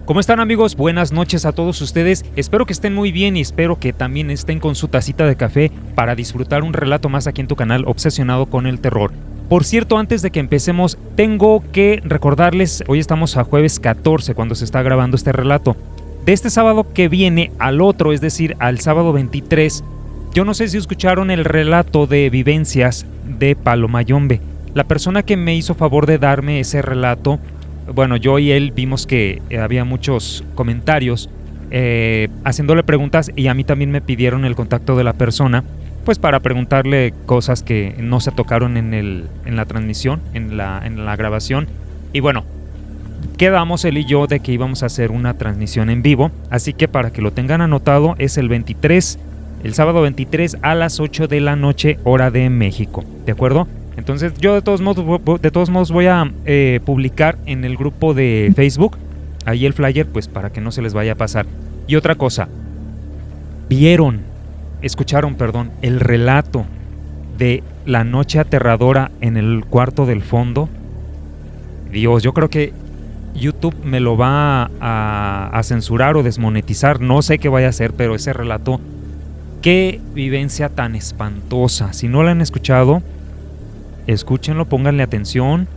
¿Cómo están, amigos? Buenas noches a todos ustedes. Espero que estén muy bien y espero que también estén con su tacita de café para disfrutar un relato más aquí en tu canal Obsesionado con el Terror. Por cierto, antes de que empecemos, tengo que recordarles, hoy estamos a jueves 14 cuando se está grabando este relato. De este sábado que viene al otro, es decir, al sábado 23, yo no sé si escucharon el relato de vivencias de Palomayombe. La persona que me hizo favor de darme ese relato, bueno, yo y él vimos que había muchos comentarios haciéndole preguntas y a mí también me pidieron el contacto de la persona, pues para preguntarle cosas que no se tocaron en la transmisión, en la grabación. Y bueno, quedamos él y yo de que íbamos a hacer una transmisión en vivo, así que para que lo tengan anotado es el sábado 23 a las 8 de la noche, hora de México, ¿de acuerdo? Entonces yo de todos modos voy a publicar en el grupo de Facebook ahí el flyer, pues para que no se les vaya a pasar. Y otra cosa, escucharon el relato de la noche aterradora en el cuarto del fondo. Dios, yo creo que YouTube me lo va a censurar o desmonetizar, no sé qué vaya a hacer, pero ese relato, qué vivencia tan espantosa. Si no la han escuchado, escúchenlo, pónganle atención,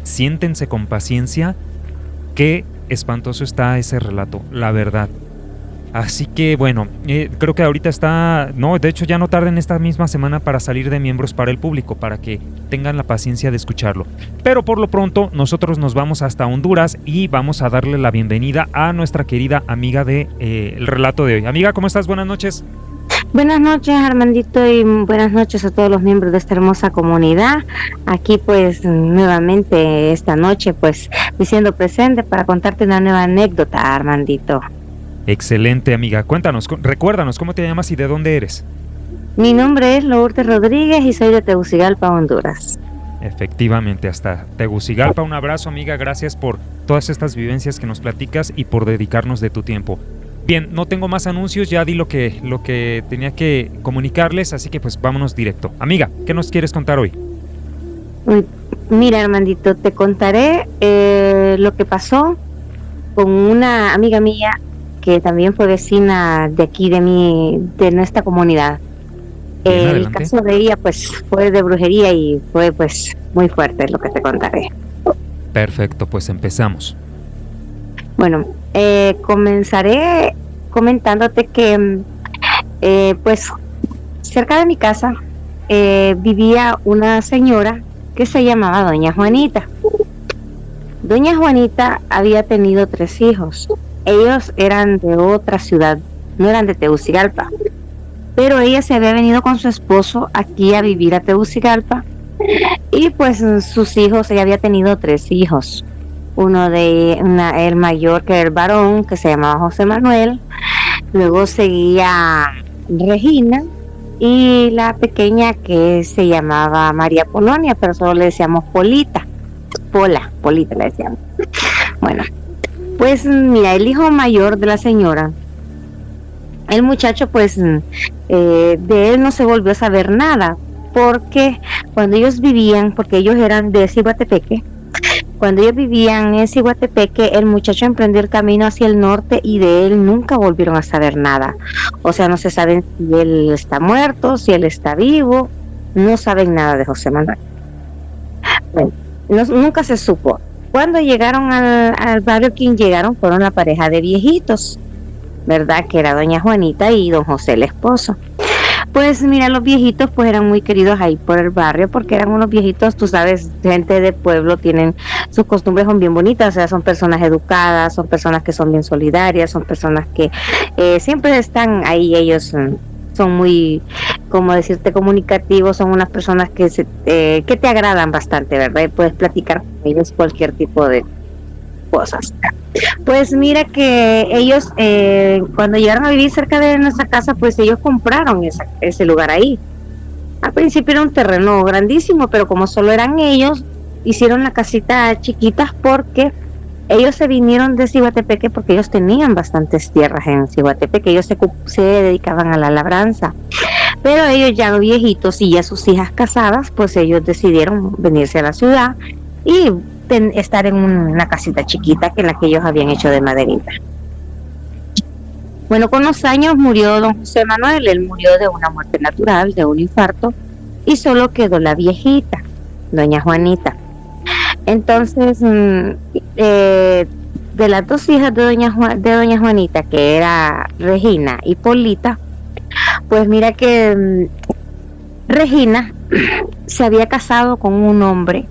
siéntense con paciencia. Qué espantoso está ese relato, la verdad. Así que bueno, creo que ahorita de hecho ya no tarden esta misma semana para salir de miembros para el público, para que tengan la paciencia de escucharlo. Pero por lo pronto nosotros nos vamos hasta Honduras y vamos a darle la bienvenida a nuestra querida amiga de el relato de hoy. Amiga, ¿cómo estás? Buenas noches. Buenas noches, Armandito, y buenas noches a todos los miembros de esta hermosa comunidad. Aquí pues nuevamente esta noche pues diciendo presente para contarte una nueva anécdota, Armandito. Excelente, amiga. Cuéntanos, recuérdanos cómo te llamas y de dónde eres. Mi nombre es Lourdes Rodríguez y soy de Tegucigalpa, Honduras. Efectivamente, hasta Tegucigalpa. Un abrazo, amiga. Gracias por todas estas vivencias que nos platicas y por dedicarnos de tu tiempo. Bien, no tengo más anuncios, ya di lo que tenía que comunicarles, así que pues vámonos directo. Amiga, ¿qué nos quieres contar hoy? Mira, Armandito, te contaré lo que pasó con una amiga mía que también fue vecina de aquí de nuestra comunidad. El caso de ella pues fue de brujería y fue pues muy fuerte lo que te contaré. Perfecto, pues empezamos. Bueno, comenzaré comentándote que pues cerca de mi casa vivía una señora que se llamaba Doña Juanita. Doña Juanita había tenido 3 hijos. Ellos eran de otra ciudad, no eran de Tegucigalpa, pero ella se había venido con su esposo aquí a vivir a Tegucigalpa y pues sus hijos, ella había tenido 3 hijos. Uno el mayor, que era el varón, que se llamaba José Manuel, luego seguía Regina y la pequeña que se llamaba María Polonia, pero solo le decíamos Polita le decíamos. Bueno, pues mira, el hijo mayor de la señora, el muchacho pues de él no se volvió a saber nada, porque cuando ellos vivían, porque ellos eran de Ciguatepeque, cuando ellos vivían en Ciguatepeque, el muchacho emprendió el camino hacia el norte y de él nunca volvieron a saber nada. O sea, no se saben si él está muerto, si él está vivo, no saben nada de José Manuel. Bueno, nunca se supo. Cuando llegaron al barrio, quien llegaron fueron la pareja de viejitos, ¿verdad? Que era doña Juanita y don José, el esposo. Pues mira, los viejitos pues eran muy queridos ahí por el barrio, porque eran unos viejitos, tú sabes, gente de pueblo, tienen sus costumbres, son bien bonitas, o sea, son personas educadas, son personas que son bien solidarias, son personas que siempre están ahí, ellos son muy, como decirte, comunicativos, son unas personas que te agradan bastante, ¿verdad? Y puedes platicar con ellos cualquier tipo de cosas. Pues mira que ellos cuando llegaron a vivir cerca de nuestra casa, pues ellos compraron ese lugar ahí. Al principio era un terreno grandísimo, pero como solo eran ellos, hicieron la casita chiquitas porque ellos se vinieron de Ciguatepeque porque ellos tenían bastantes tierras en Ciguatepeque, ellos se dedicaban a la labranza. Pero ellos ya viejitos y ya sus hijas casadas, pues ellos decidieron venirse a la ciudad y estar en una casita chiquita que en la que ellos habían hecho de maderita. Bueno, con los años murió don José Manuel, él murió de una muerte natural, de un infarto, y solo quedó la viejita, doña Juanita. Entonces, de las dos hijas de doña Juanita, que era Regina y Polita, pues mira que Regina se había casado con un hombre.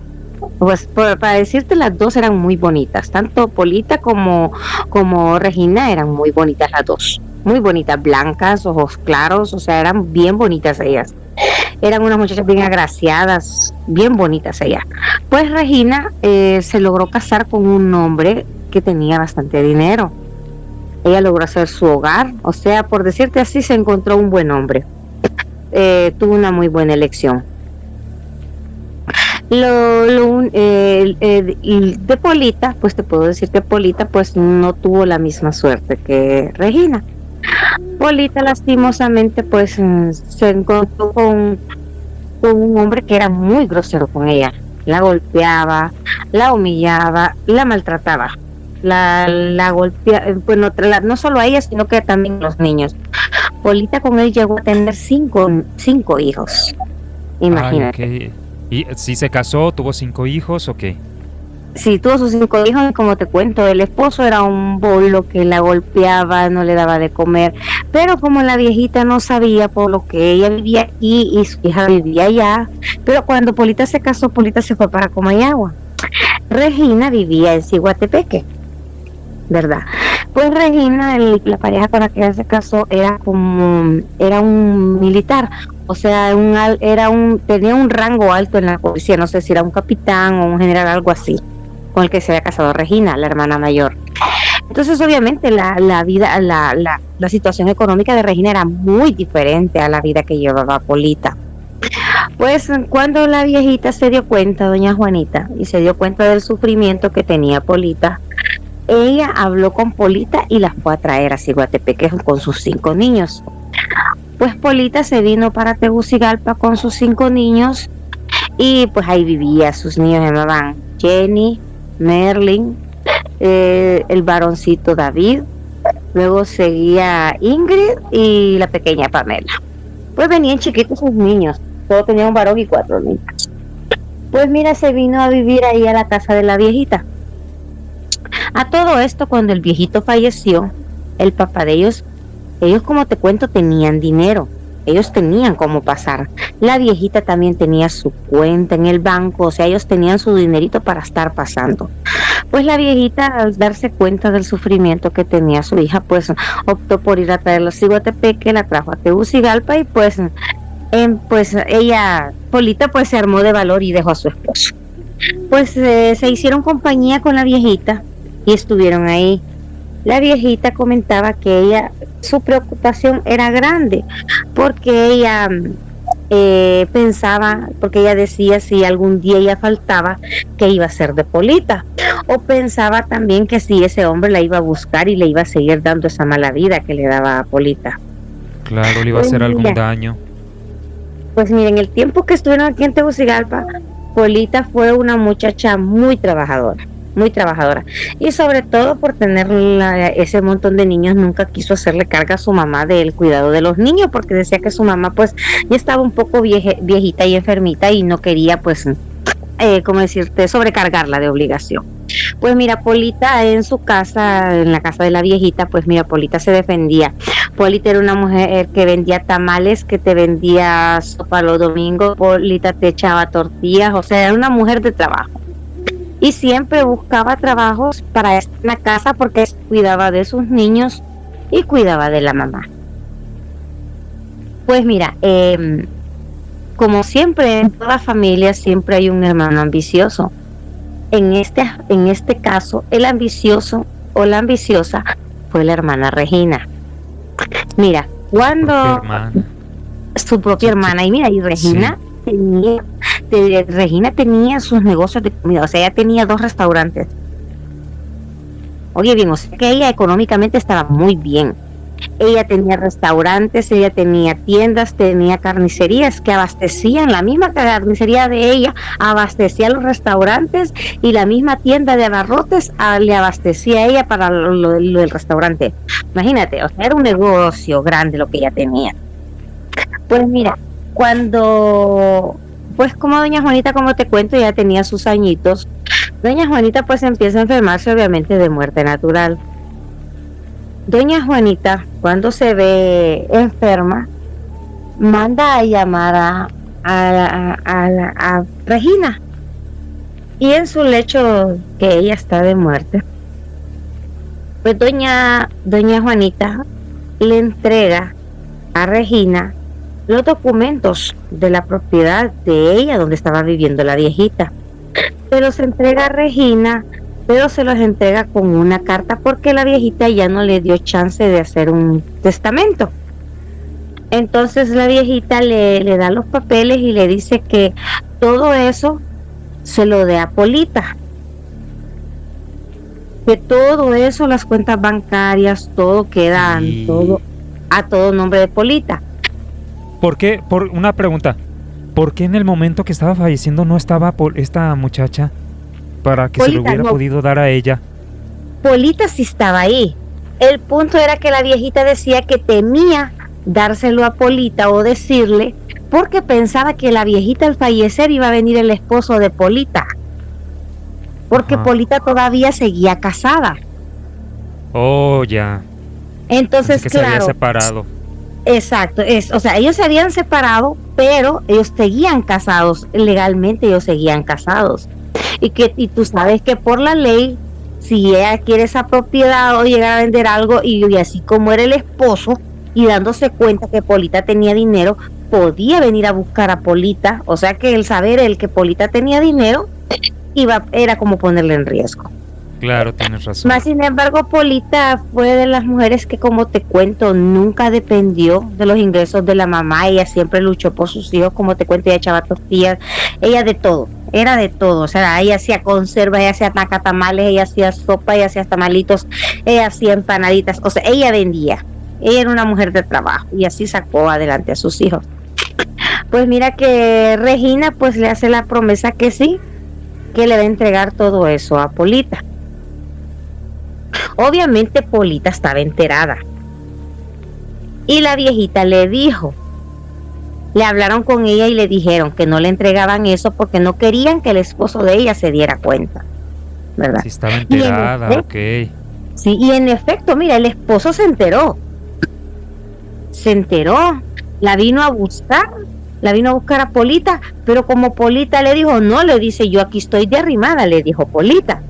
Pues para decirte, las dos eran muy bonitas, tanto Polita como Regina eran muy bonitas las dos, muy bonitas, blancas, ojos claros, o sea, eran bien bonitas ellas. Eran unas muchachas bien agraciadas, bien bonitas ellas. Pues Regina se logró casar con un hombre que tenía bastante dinero. Ella logró hacer su hogar, o sea, por decirte así, se encontró un buen hombre. Tuvo una muy buena elección. De Polita, pues te puedo decir que Polita pues no tuvo la misma suerte que Regina. Polita lastimosamente pues se encontró con un hombre que era muy grosero con ella. La golpeaba, la humillaba, la maltrataba. La golpeaba, bueno, no solo a ella, sino que también a los niños. Polita con él llegó a tener cinco hijos. Imagínate. Ay, okay. ¿Y si se casó, tuvo 5 hijos o qué? Sí, tuvo sus 5 hijos y como te cuento, el esposo era un bolo que la golpeaba, no le daba de comer, pero como la viejita no sabía, por lo que ella vivía aquí y su hija vivía allá, pero cuando Polita se casó, Polita se fue para Comayagua. Regina vivía en Ciguatepeque, ¿verdad? Pues Regina, la pareja con la que ella se casó, era un militar, o sea, tenía un rango alto en la policía, no sé si era un capitán o un general, algo así, con el que se había casado Regina, la hermana mayor. Entonces, obviamente, la vida, la situación económica de Regina era muy diferente a la vida que llevaba Polita. Pues cuando la viejita se dio cuenta, doña Juanita, y se dio cuenta del sufrimiento que tenía Polita, ella habló con Polita y la fue a traer a Ciguatepeque con sus 5 niños. Pues Polita se vino para Tegucigalpa con sus 5 niños y pues ahí vivía. Sus niños se llamaban Jenny, Merlin, el varoncito David, luego seguía Ingrid y la pequeña Pamela. Pues venían chiquitos sus niños, todos tenían un varón y 4 niñas. Pues mira, se vino a vivir ahí a la casa de la viejita. A todo esto, cuando el viejito falleció, el papá de ellos como te cuento tenían dinero, ellos tenían cómo pasar. La viejita también tenía su cuenta en el banco, o sea, ellos tenían su dinerito para estar pasando. Pues la viejita, al darse cuenta del sufrimiento que tenía su hija, pues optó por ir a traerla a Ciguatepeque, la trajo a Tegucigalpa y pues ella, Polita, pues se armó de valor y dejó a su esposo. Pues se hicieron compañía con la viejita y estuvieron ahí. La viejita comentaba que su preocupación era grande, porque ella pensaba, porque ella decía si algún día ella faltaba, que iba a ser de Polita, o pensaba también que si ese hombre la iba a buscar y le iba a seguir dando esa mala vida que le daba a Polita. Claro, le iba a hacer algún daño. Pues miren, el tiempo que estuvieron aquí en Tegucigalpa, Polita fue una muchacha muy trabajadora y sobre todo por tener ese montón de niños nunca quiso hacerle carga a su mamá del cuidado de los niños, porque decía que su mamá pues ya estaba un poco viejita y enfermita y no quería pues sobrecargarla de obligación. Pues mira, Polita en su casa, en la casa de la viejita, pues mira, Polita se defendía. Polita era una mujer que vendía tamales, que te vendía sopa los domingos, Polita te echaba tortillas, o sea, era una mujer de trabajo. Y siempre buscaba trabajos para estar en la casa porque cuidaba de sus niños y cuidaba de la mamá. Pues mira, como siempre en toda familia siempre hay un hermano ambicioso. En este caso, el ambicioso o la ambiciosa fue la hermana Regina. Mira, cuando su propia hermana, y mira, y Regina sí. Regina tenía sus negocios de comida, o sea, ella tenía 2 restaurantes. Oye bien, o sea que ella económicamente estaba muy bien. Ella tenía restaurantes, ella tenía tiendas, tenía carnicerías que abastecían, la misma carnicería de ella abastecía los restaurantes y la misma tienda de abarrotes le abastecía a ella para lo del restaurante. Imagínate, o sea, era un negocio grande lo que ella tenía. Pues mira, pues como doña Juanita, como te cuento, ya tenía sus añitos, doña Juanita pues empieza a enfermarse obviamente de muerte natural. Doña Juanita, cuando se ve enferma, manda a llamar a Regina. Y en su lecho que ella está de muerte, pues doña Juanita le entrega a Regina los documentos de la propiedad de ella donde estaba viviendo la viejita. Se los entrega a Regina, pero se los entrega con una carta porque la viejita ya no le dio chance de hacer un testamento. Entonces la viejita le da los papeles y le dice que todo eso se lo dé a Polita, que todo eso, las cuentas bancarias, todo queda todo a todo nombre de Polita. ¿Por qué? Por una pregunta, ¿por qué en el momento que estaba falleciendo no estaba esta muchacha para que Polita, se lo hubiera podido dar a ella? Polita sí estaba ahí. El punto era que la viejita decía que temía dárselo a Polita o decirle, porque pensaba que la viejita al fallecer iba a venir el esposo de Polita, porque Ajá. Polita todavía seguía casada. Oh, ya. Entonces, que claro, se había separado. Exacto, o sea, ellos se habían separado, pero ellos seguían casados, legalmente ellos seguían casados. Y tú sabes que por la ley, si ella quiere esa propiedad o llegar a vender algo, y así como era el esposo, y dándose cuenta que Polita tenía dinero, podía venir a buscar a Polita. O sea que el saber que Polita tenía dinero era como ponerle en riesgo. Claro, tienes razón. Más sin embargo, Polita fue de las mujeres que, como te cuento, nunca dependió de los ingresos de la mamá. Ella siempre luchó por sus hijos, como te cuento, ella echaba tortillas, ella de todo, era de todo. O sea, ella hacía conservas, ella hacía nacatamales, ella hacía sopa, ella hacía tamalitos, ella hacía empanaditas. O sea, ella vendía. Ella era una mujer de trabajo y así sacó adelante a sus hijos. Pues mira que Regina pues le hace la promesa que sí, que le va a entregar todo eso a Polita. Obviamente Polita estaba enterada y la viejita le dijo, le hablaron con ella y le dijeron que no le entregaban eso porque no querían que el esposo de ella se diera cuenta, ¿verdad? Sí, estaba enterada, ok. Sí, y en efecto, mira, el esposo se enteró, la vino a buscar a Polita, pero como Polita le dijo, no, le dice, yo aquí estoy de arrimada, le dijo Polita.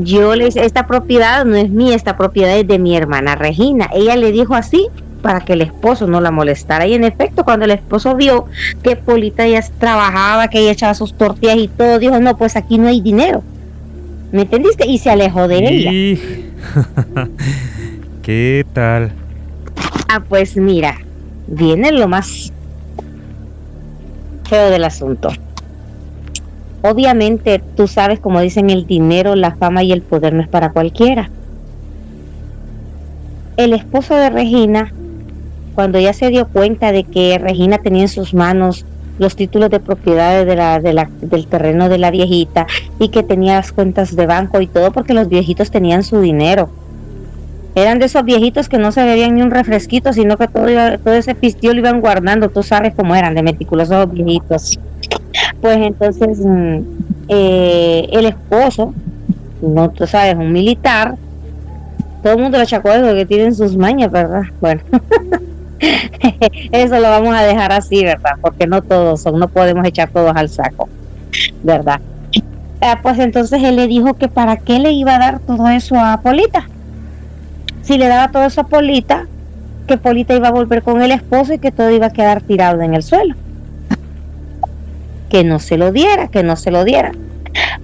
Yo le dije, esta propiedad no es mía, esta propiedad es de mi hermana Regina. Ella le dijo así para que el esposo no la molestara. Y en efecto, cuando el esposo vio que Polita ya trabajaba, que ella echaba sus tortillas y todo, dijo, no, pues aquí no hay dinero. ¿Me entendiste? Y se alejó de ella. ¿Qué tal? Ah, pues mira, viene lo más feo del asunto. Obviamente, tú sabes, como dicen, el dinero, la fama y el poder no es para cualquiera. El esposo de Regina, cuando ya se dio cuenta de que Regina tenía en sus manos los títulos de propiedad del terreno de la viejita y que tenía las cuentas de banco y todo, porque los viejitos tenían su dinero. Eran de esos viejitos que no se bebían ni un refresquito, sino que todo ese pistillo lo iban guardando. Tú sabes cómo eran, de meticulosos viejitos. Pues entonces el esposo, no, tú sabes, un militar, todo el mundo lo achacó de que tienen sus mañas, ¿verdad? Bueno, eso lo vamos a dejar así, ¿verdad? Porque no todos son, no podemos echar todos al saco, ¿verdad? Pues entonces él le dijo que para qué le iba a dar todo eso a Polita. Si le daba todo eso a Polita, que Polita iba a volver con el esposo y que todo iba a quedar tirado en el suelo. Que no se lo diera.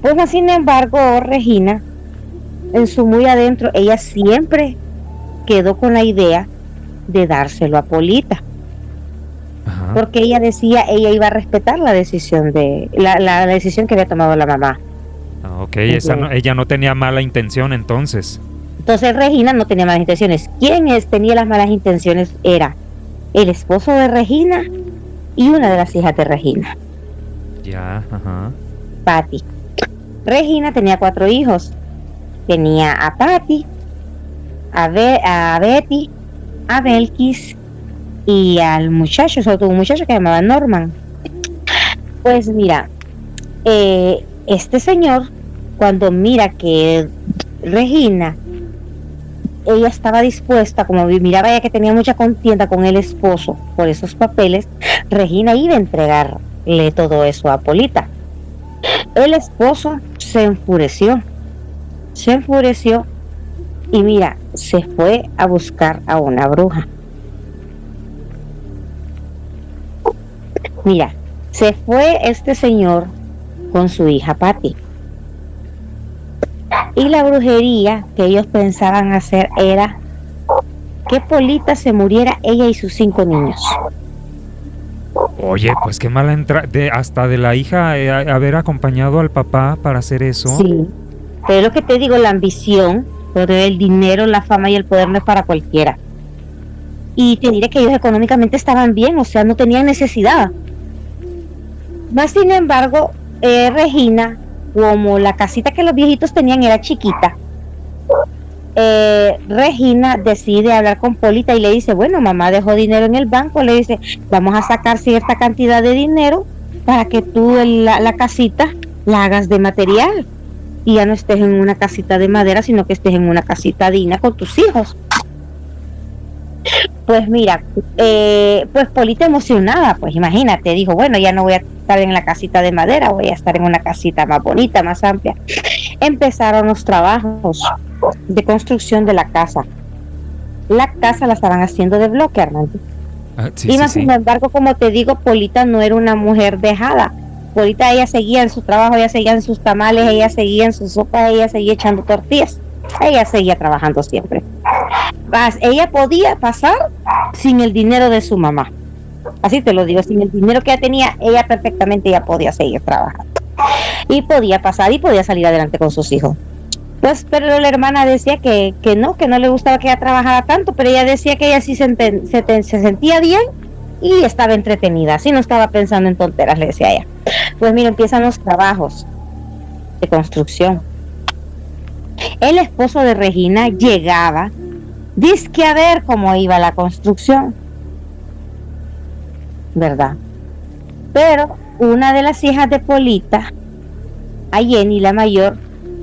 Pues sin embargo, Regina, en su muy adentro, ella siempre quedó con la idea de dárselo a Polita. Ajá. Porque ella decía, ella iba a respetar la decisión la decisión que había tomado la mamá. Ok, ella no tenía mala intención entonces. Entonces Regina no tenía malas intenciones. Tenía las malas intenciones era el esposo de Regina y una de las hijas de Regina. Ya, ajá. Patty. Regina tenía 4 hijos. Tenía a Patty, a Betty, a Belkis y al muchacho, sobre todo un muchacho que se llamaba Norman. Pues mira, este señor, cuando mira que Regina, ella estaba dispuesta, como miraba ella que tenía mucha contienda con el esposo por esos papeles, Regina iba a entregarle todo eso a Polita. El esposo se enfureció y mira, se fue a buscar a una bruja. Mira, se fue este señor con su hija Patty. Y la brujería que ellos pensaban hacer era que Polita se muriera, ella y sus 5 niños. Oye, pues qué mala entrada, hasta de la hija haber acompañado al papá para hacer eso. Sí, pero es lo que te digo, la ambición, pero el dinero, la fama y el poder no es para cualquiera. Y te diré que ellos económicamente estaban bien, o sea, no tenían necesidad. Más sin embargo, Regina, como la casita que los viejitos tenían era chiquita, Regina decide hablar con Polita y le dice, bueno, mamá dejó dinero en el banco, le dice, vamos a sacar cierta cantidad de dinero para que tú la casita la hagas de material y ya no estés en una casita de madera, sino que estés en una casita digna con tus hijos. Pues mira, pues Polita emocionada, pues imagínate, dijo, bueno, ya no voy a estar en la casita de madera, voy a estar en una casita más bonita, más amplia. Empezaron los trabajos de construcción de la casa. La casa la estaban haciendo de bloque, Armando. Y más sin embargo, como te digo, Polita no era una mujer dejada. Polita, ella seguía en su trabajo, ella seguía en sus tamales, ella seguía en sus sopas, ella seguía echando tortillas. Ella seguía trabajando siempre. Ella podía pasar sin el dinero de su mamá. Así te lo digo, sin el dinero que ella tenía, ella perfectamente ya podía seguir trabajando. Y podía pasar y podía salir adelante con sus hijos. Pues, pero la hermana decía que no le gustaba que ella trabajara tanto, pero ella decía que ella sí se sentía bien y estaba entretenida, así no estaba pensando en tonteras, le decía ella. Pues mira, empiezan los trabajos de construcción. El esposo de Regina llegaba, dizque a ver cómo iba la construcción, ¿verdad? Pero una de las hijas de Polita, a Jenny, la mayor,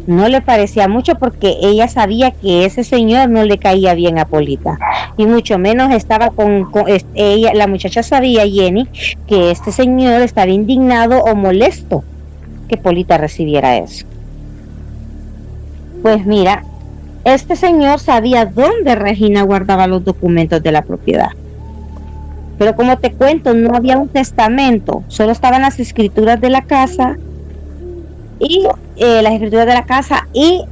no le parecía mucho porque ella sabía que ese señor no le caía bien a Polita y mucho menos estaba con ella. La muchacha sabía, Jenny, que este señor estaba indignado o molesto que Polita recibiera eso. Pues mira, este señor sabía dónde Regina guardaba los documentos de la propiedad, pero como te cuento, no había un testamento, solo estaban las escrituras de la casa y las escrituras de la casa y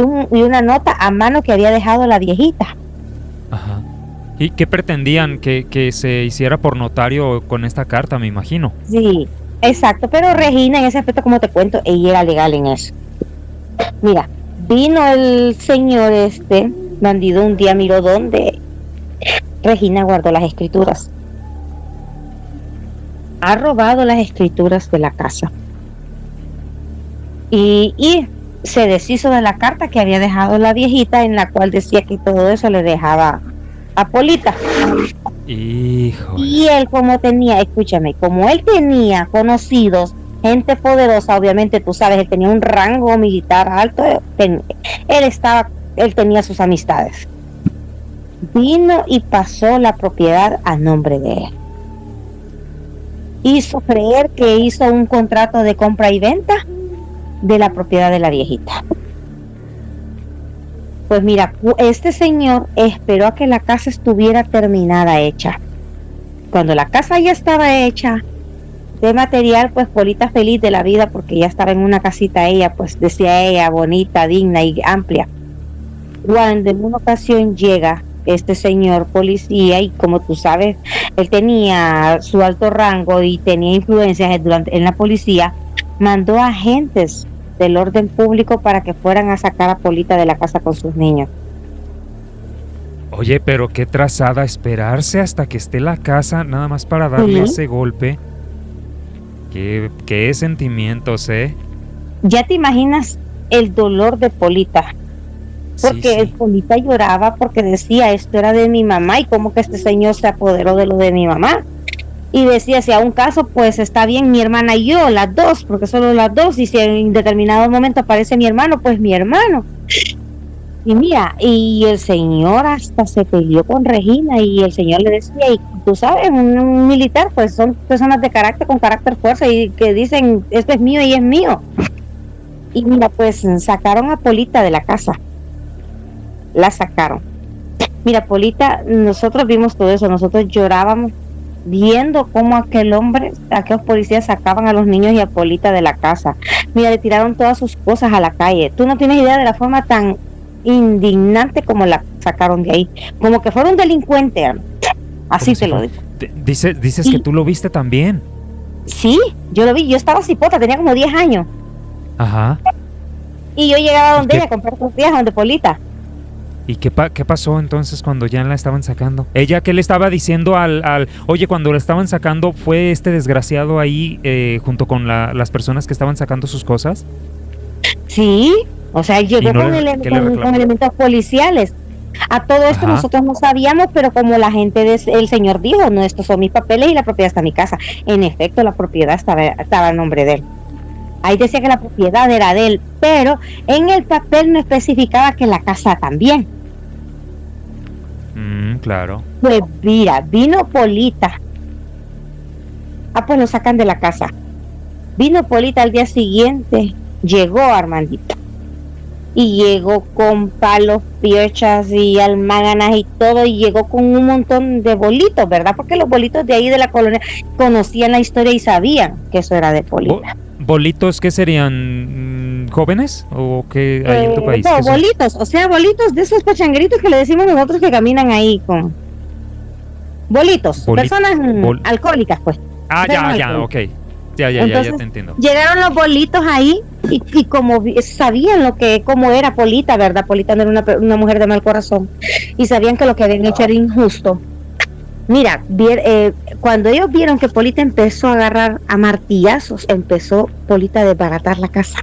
una nota a mano que había dejado la viejita. Ajá. ¿Y qué pretendían? ¿Que se hiciera por notario con esta carta, me imagino? Sí, exacto, pero Regina en ese aspecto, como te cuento, ella era legal en eso. Mira, vino el señor bandido un día, miró dónde Regina guardó las escrituras. Ha robado las escrituras de la casa. Y se deshizo de la carta que había dejado la viejita, en la cual decía que todo eso le dejaba a Polita. Híjole. Y él como él tenía conocidos, gente poderosa, obviamente tú sabes, él tenía un rango militar alto, él tenía sus amistades. Vino y pasó la propiedad a nombre de él. Hizo creer que hizo un contrato de compra y venta de la propiedad de la viejita. Pues mira, este señor esperó a que la casa estuviera terminada, hecha. Cuando la casa ya estaba hecha de material, pues Polita feliz de la vida porque ya estaba en una casita ella, pues decía ella, bonita, digna y amplia. Cuando en una ocasión llega este señor policía, y como tú sabes, él tenía su alto rango y tenía influencias en la policía, mandó agentes del orden público para que fueran a sacar a Polita de la casa con sus niños. Oye, pero qué trazada esperarse hasta que esté la casa nada más para darle ese golpe. Qué sentimientos, ¿eh? Ya te imaginas el dolor de Polita, porque Sí. Polita lloraba porque decía, esto era de mi mamá y cómo que este señor se apoderó de lo de mi mamá. Y decía, si a un caso, pues está bien mi hermana y yo, las dos, porque solo las dos, y si en determinado momento aparece mi hermano, pues mi hermano. Y mira, y el señor hasta se peleó con Regina y el señor le decía, y tú sabes, un militar, pues son personas de carácter, con carácter fuerza, y que dicen, esto es mío y es mío. Y mira, pues sacaron a Polita de la casa. La sacaron. Mira, Polita, nosotros vimos todo eso, nosotros llorábamos viendo cómo aquellos policías sacaban a los niños y a Polita de la casa. Mira, le tiraron todas sus cosas a la calle. Tú no tienes idea de la forma tan indignante como la sacaron de ahí. Como que fuera un delincuente, así te lo digo. Dices Sí. que tú lo viste también. Sí, yo lo vi, yo estaba cipota, tenía como 10 años. Ajá. Y yo llegaba donde qué? ella a comprar tortillas donde Polita. ¿Y qué pasó entonces cuando ya la estaban sacando? ¿Ella qué le estaba diciendo oye, cuando la estaban sacando, fue este desgraciado ahí junto con las personas que estaban sacando sus cosas? Sí, o sea, llegó no con, ¿qué le reclamó? con elementos policiales. A todo esto Ajá. nosotros no sabíamos, pero como la gente el señor dijo, no, estos son mis papeles y la propiedad está en mi casa. En efecto, la propiedad estaba a nombre de él. Ahí decía que la propiedad era de él, pero en el papel no especificaba que la casa también. Claro. Pues mira, vino Polita. Pues lo sacan de la casa. Vino Polita al día siguiente, llegó Armandito. Y llegó con palos, piochas y almáganas y todo, y llegó con un montón de bolitos, ¿verdad? Porque los bolitos de ahí de la colonia conocían la historia y sabían que eso era de Polita. ¿Bolitos qué serían? ¿Jóvenes? ¿O qué hay en tu país? No, ¿Qué son? bolitos, o sea, bolitos de esos pachangritos que le decimos nosotros que caminan ahí con... Bolitos, personas alcohólicas, pues. Ya, ok. Ya Entonces, te entiendo. llegaron los bolitos ahí y como sabían cómo era Polita, ¿verdad? Polita no era una mujer de mal corazón y sabían que lo que habían hecho era injusto. Mira, cuando ellos vieron que Polita empezó a agarrar a martillazos, empezó Polita a desbaratar la casa.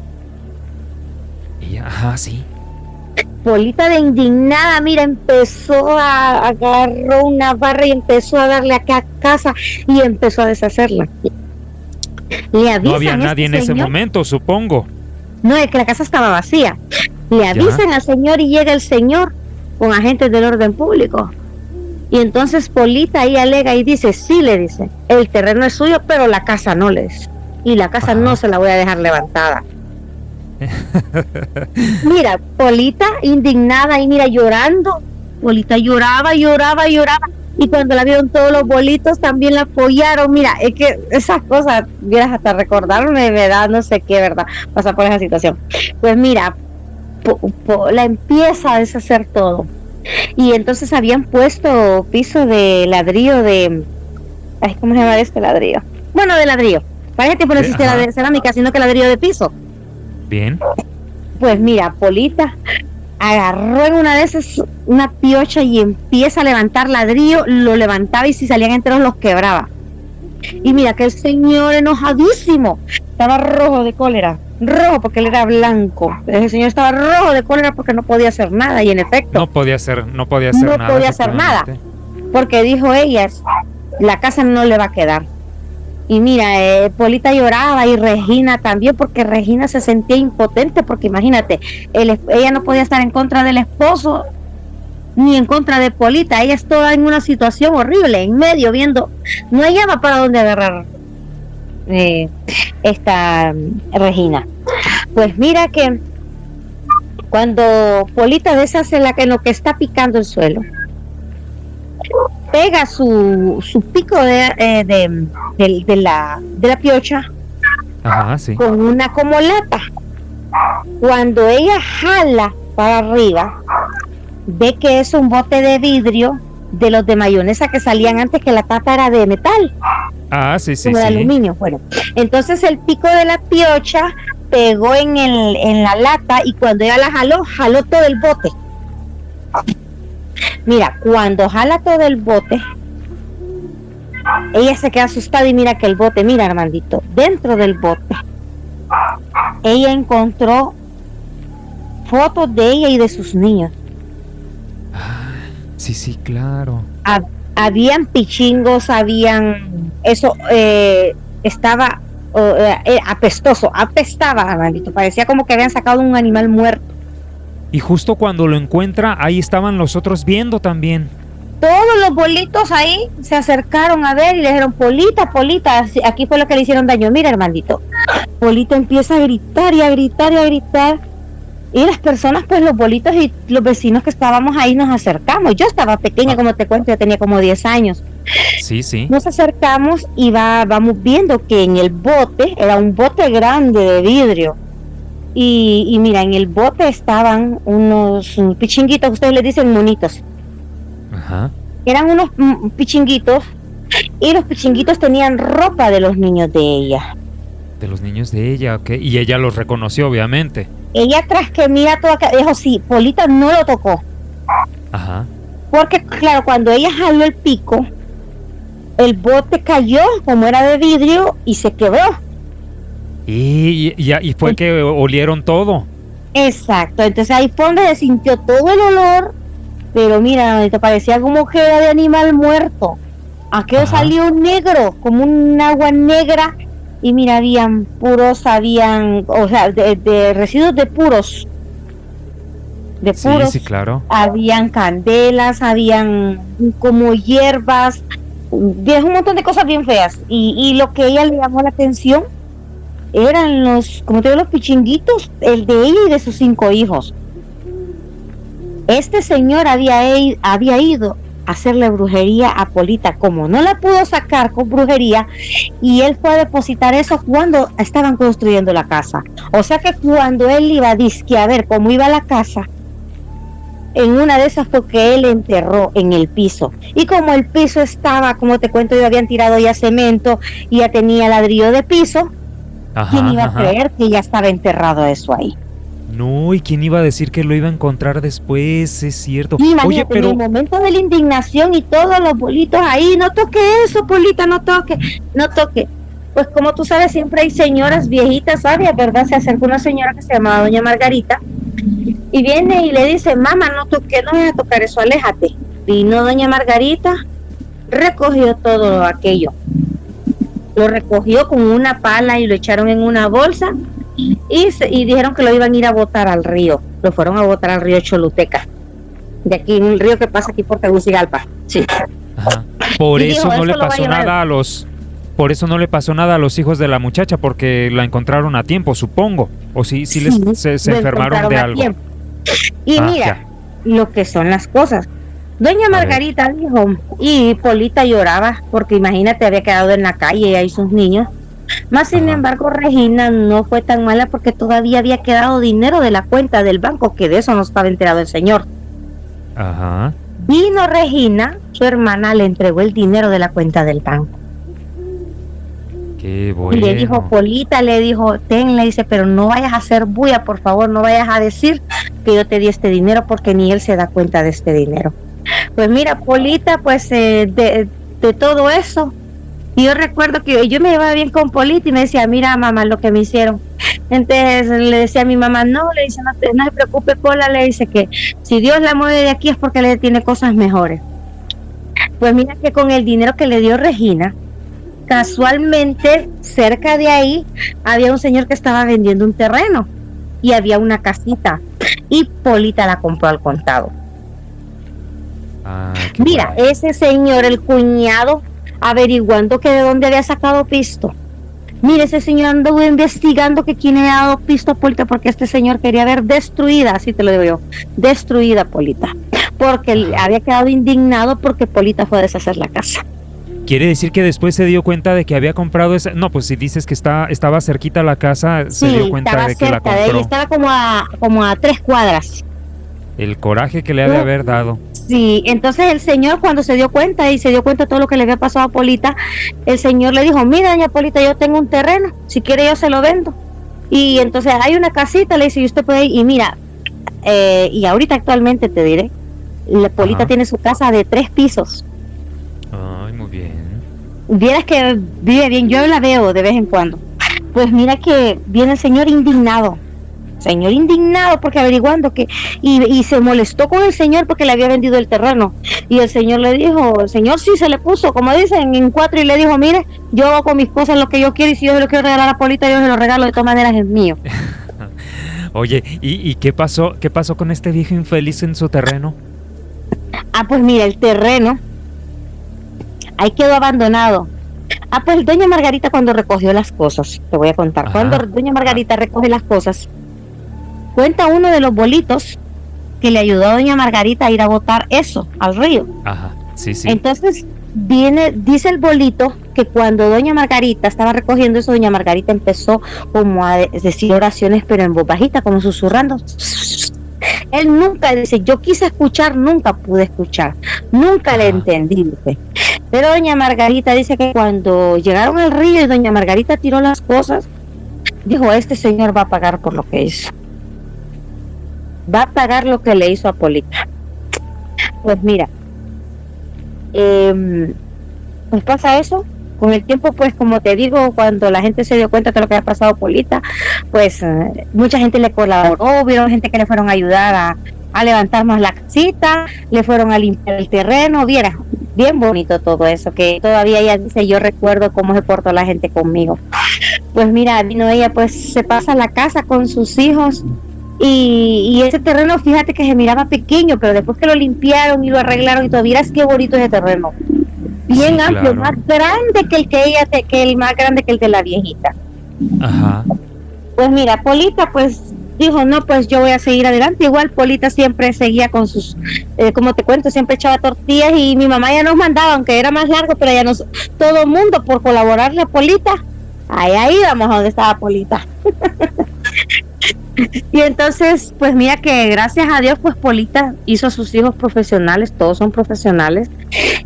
Ajá, sí. Polita de indignada, mira, agarró una barra y empezó a darle a cada casa y empezó a deshacerla. Le avisan, No había nadie en ese momento, supongo. No, es que la casa estaba vacía. Le avisan al señor y llega el señor con agentes del orden público. Y entonces Polita ahí alega y dice, sí, le dice, el terreno es suyo, pero la casa no, le dice. Y la casa no se la voy a dejar levantada. Mira, Polita indignada y mira, llorando. Polita lloraba. Y cuando la vieron todos los bolitos también la apoyaron. Mira, es que esas cosas, vieras, hasta recordarme me da no sé qué, ¿verdad? Pasar por esa situación. Pues mira, la empieza a deshacer todo. Y entonces habían puesto piso de ladrillo ¿cómo se llama este ladrillo? Bueno, de ladrillo. Para ese tiempo no existía la de cerámica, sino que ladrillo de piso. Bien. Pues mira, Polita agarró en una de esas una piocha y empieza a levantar ladrillo, lo levantaba y si salían enteros los quebraba. Y mira que el señor enojadísimo, estaba rojo de cólera, rojo porque él era blanco. El señor estaba rojo de cólera porque no podía hacer nada y en efecto No podía hacer nada. No podía hacer nada, porque dijo ella, la casa no le va a quedar. Y mira, Polita lloraba y Regina también, porque Regina se sentía impotente, porque imagínate, ella no podía estar en contra del esposo ni en contra de Polita. Ella estaba en una situación horrible, en medio, viendo, no hallaba para dónde agarrar esta Regina. Pues mira que cuando Polita deshace en lo que está picando el suelo, pega su pico de la piocha. Ajá, sí. Con una como lata. Cuando ella jala para arriba, ve que es un bote de vidrio de los de mayonesa que salían antes, que la tapa era de metal. Sí. Como de aluminio. Bueno, entonces el pico de la piocha pegó en la lata y cuando ella la jaló todo el bote. Mira, cuando jala todo el bote, ella se queda asustada y mira que el bote, mira Armandito, dentro del bote, ella encontró fotos de ella y de sus niños. Sí, claro. Habían pichingos, estaba apestoso, apestaba, Armandito, parecía como que habían sacado un animal muerto. Y justo cuando lo encuentra, ahí estaban los otros viendo también. Todos los bolitos ahí se acercaron a ver y le dijeron, Polita, aquí fue lo que le hicieron daño. Mira, Armandito, Polita empieza a gritar y a gritar y a gritar. Y las personas, pues los bolitos y los vecinos que estábamos ahí nos acercamos. Yo estaba pequeña, como te cuento, yo tenía como 10 años. Sí. Nos acercamos y vamos viendo que en el bote, era un bote grande de vidrio. Y mira, en el bote estaban unos pichinguitos, ustedes les dicen monitos. Ajá. Eran unos pichinguitos y los pichinguitos tenían ropa de los niños de ella. De los niños de ella, ok. Y ella los reconoció, obviamente. Ella tras que mira todo acá, dijo, sí, Polita no lo tocó. Ajá. Porque claro, cuando ella jaló el pico, el bote cayó, como era de vidrio, y se quebró. Y fue que olieron todo. Exacto, entonces ahí fue donde se sintió todo el olor, pero mira, te parecía como que era de animal muerto. Aquello salió negro, como un agua negra, y mira, habían de residuos de puros. Sí, claro. Habían candelas, habían como hierbas, un montón de cosas bien feas. Y lo que a ella le llamó la atención eran los pichinguitos, el de ella y de sus 5 hijos. Este señor había ido a hacerle brujería a Polita, como no la pudo sacar con brujería, y él fue a depositar eso cuando estaban construyendo la casa. O sea que cuando él iba a ver cómo iba la casa, en una de esas fue que él enterró en el piso. Y como el piso estaba, como te cuento, ya habían tirado ya cemento y ya tenía ladrillo de piso, ¿quién iba a creer que ya estaba enterrado eso ahí? No, ¿y quién iba a decir que lo iba a encontrar después? Es cierto. Imagínate, oye, pero en el momento de la indignación y todos los bolitos ahí, no toque eso, Polita, no toque. Pues como tú sabes, siempre hay señoras viejitas sabias, ¿verdad? Se acerca una señora que se llamaba doña Margarita y viene y le dice, mamá, no toques, no vas a tocar eso, aléjate. Vino doña Margarita, recogió todo aquello. Lo recogió con una pala y lo echaron en una bolsa y dijeron que lo iban a ir a botar al río. Lo fueron a botar al río Choluteca, de aquí, un río que pasa aquí por Tegucigalpa. Sí. Ajá. Por eso no le pasó nada por eso no le pasó nada a los hijos de la muchacha, porque la encontraron a tiempo, supongo. O se enfermaron de algo. Y mira, lo que son las cosas. Doña Margarita dijo, y Polita lloraba, porque imagínate, había quedado en la calle ella y sus niños. Más sin embargo, Regina no fue tan mala porque todavía había quedado dinero de la cuenta del banco, que de eso no estaba enterado el señor. Ajá. Vino Regina, su hermana, le entregó el dinero de la cuenta del banco. Qué bueno. Y le dijo, Polita, ten, le dice, pero no vayas a hacer bulla, por favor, no vayas a decir que yo te di este dinero, porque ni él se da cuenta de este dinero. Pues mira, Polita, pues de todo eso, y yo recuerdo que yo me llevaba bien con Polita y me decía, mira mamá, lo que me hicieron. Entonces le decía a mi mamá, no, le dice, no se preocupe, Pola, le dice que si Dios la mueve de aquí es porque le tiene cosas mejores. Pues mira que con el dinero que le dio Regina, casualmente cerca de ahí había un señor que estaba vendiendo un terreno y había una casita y Polita la compró al contado. Mira, bueno. Ese señor, el cuñado, averiguando que de dónde había sacado pisto. Mire, ese señor anduvo investigando que quién había dado pisto a Polita, porque este señor quería ver destruida, así te lo digo yo, destruida Polita, porque había quedado indignado porque Polita fue a deshacer la casa. Quiere decir que después se dio cuenta de que había comprado esa... No, pues si dices que estaba cerquita la casa, se dio cuenta de que la compró. Sí, estaba como a 3 cuadras. El coraje que le ha de haber dado. Sí, entonces el señor, cuando se dio cuenta de todo lo que le había pasado a Polita, el señor le dijo, mira doña Polita, yo tengo un terreno, si quiere yo se lo vendo. Y entonces hay una casita, le dice, y usted puede ir, y mira, y ahorita actualmente te diré, la Polita Ajá. tiene su casa de 3 pisos. Ay, muy bien. Vieras que vive bien, yo la veo de vez en cuando. Pues mira que viene el señor indignado porque averiguando que, y se molestó con el señor porque le había vendido el terreno. Y el señor le dijo, el señor sí se le puso, como dicen, en 4 y le dijo, mire, yo hago con mis cosas lo que yo quiero y si yo se lo quiero regalar a Polita, yo se lo regalo, de todas maneras es mío. Oye, ¿y qué pasó? ¿Qué pasó con este viejo infeliz en su terreno? Ah, pues mira, el terreno ahí quedó abandonado. Ah, pues doña Margarita cuando recogió las cosas, te voy a contar, Ajá. cuando doña Margarita recoge las cosas, cuenta uno de los bolitos que le ayudó a doña Margarita a ir a botar eso al río. Ajá, sí, sí. Entonces dice el bolito que cuando doña Margarita estaba recogiendo eso, doña Margarita empezó como a decir oraciones, pero en voz bajita, como susurrando. Él nunca dice, yo quise escuchar, nunca pude escuchar, nunca le entendí, dice. Pero doña Margarita dice que cuando llegaron al río y doña Margarita tiró las cosas, dijo, este señor va a pagar por lo que hizo. Va a pagar lo que le hizo a Polita. Pues mira, pues pasa eso. Con el tiempo, pues como te digo, cuando la gente se dio cuenta de lo que había pasado a Polita, pues mucha gente le colaboró, vieron gente que le fueron a ayudar a levantar más la casita, le fueron a limpiar el terreno, viera, bien bonito todo eso, que todavía ella dice, yo recuerdo cómo se portó la gente conmigo. Pues mira, vino ella, pues se pasa a la casa con sus hijos, y ese terreno, fíjate que se miraba pequeño, pero después que lo limpiaron y lo arreglaron y todo, miras qué bonito ese terreno. Bien Sí, amplio, claro. más grande que el más grande que el de la viejita. Ajá. Pues mira, Polita pues dijo, no, pues yo voy a seguir adelante. Igual Polita siempre seguía con sus, como te cuento, siempre echaba tortillas y mi mamá ya nos mandaba, aunque era más largo, pero ya nos, todo el mundo por colaborarle a Polita, ahí íbamos a donde estaba Polita. Y entonces, pues mira que gracias a Dios, pues Polita hizo a sus hijos profesionales, todos son profesionales,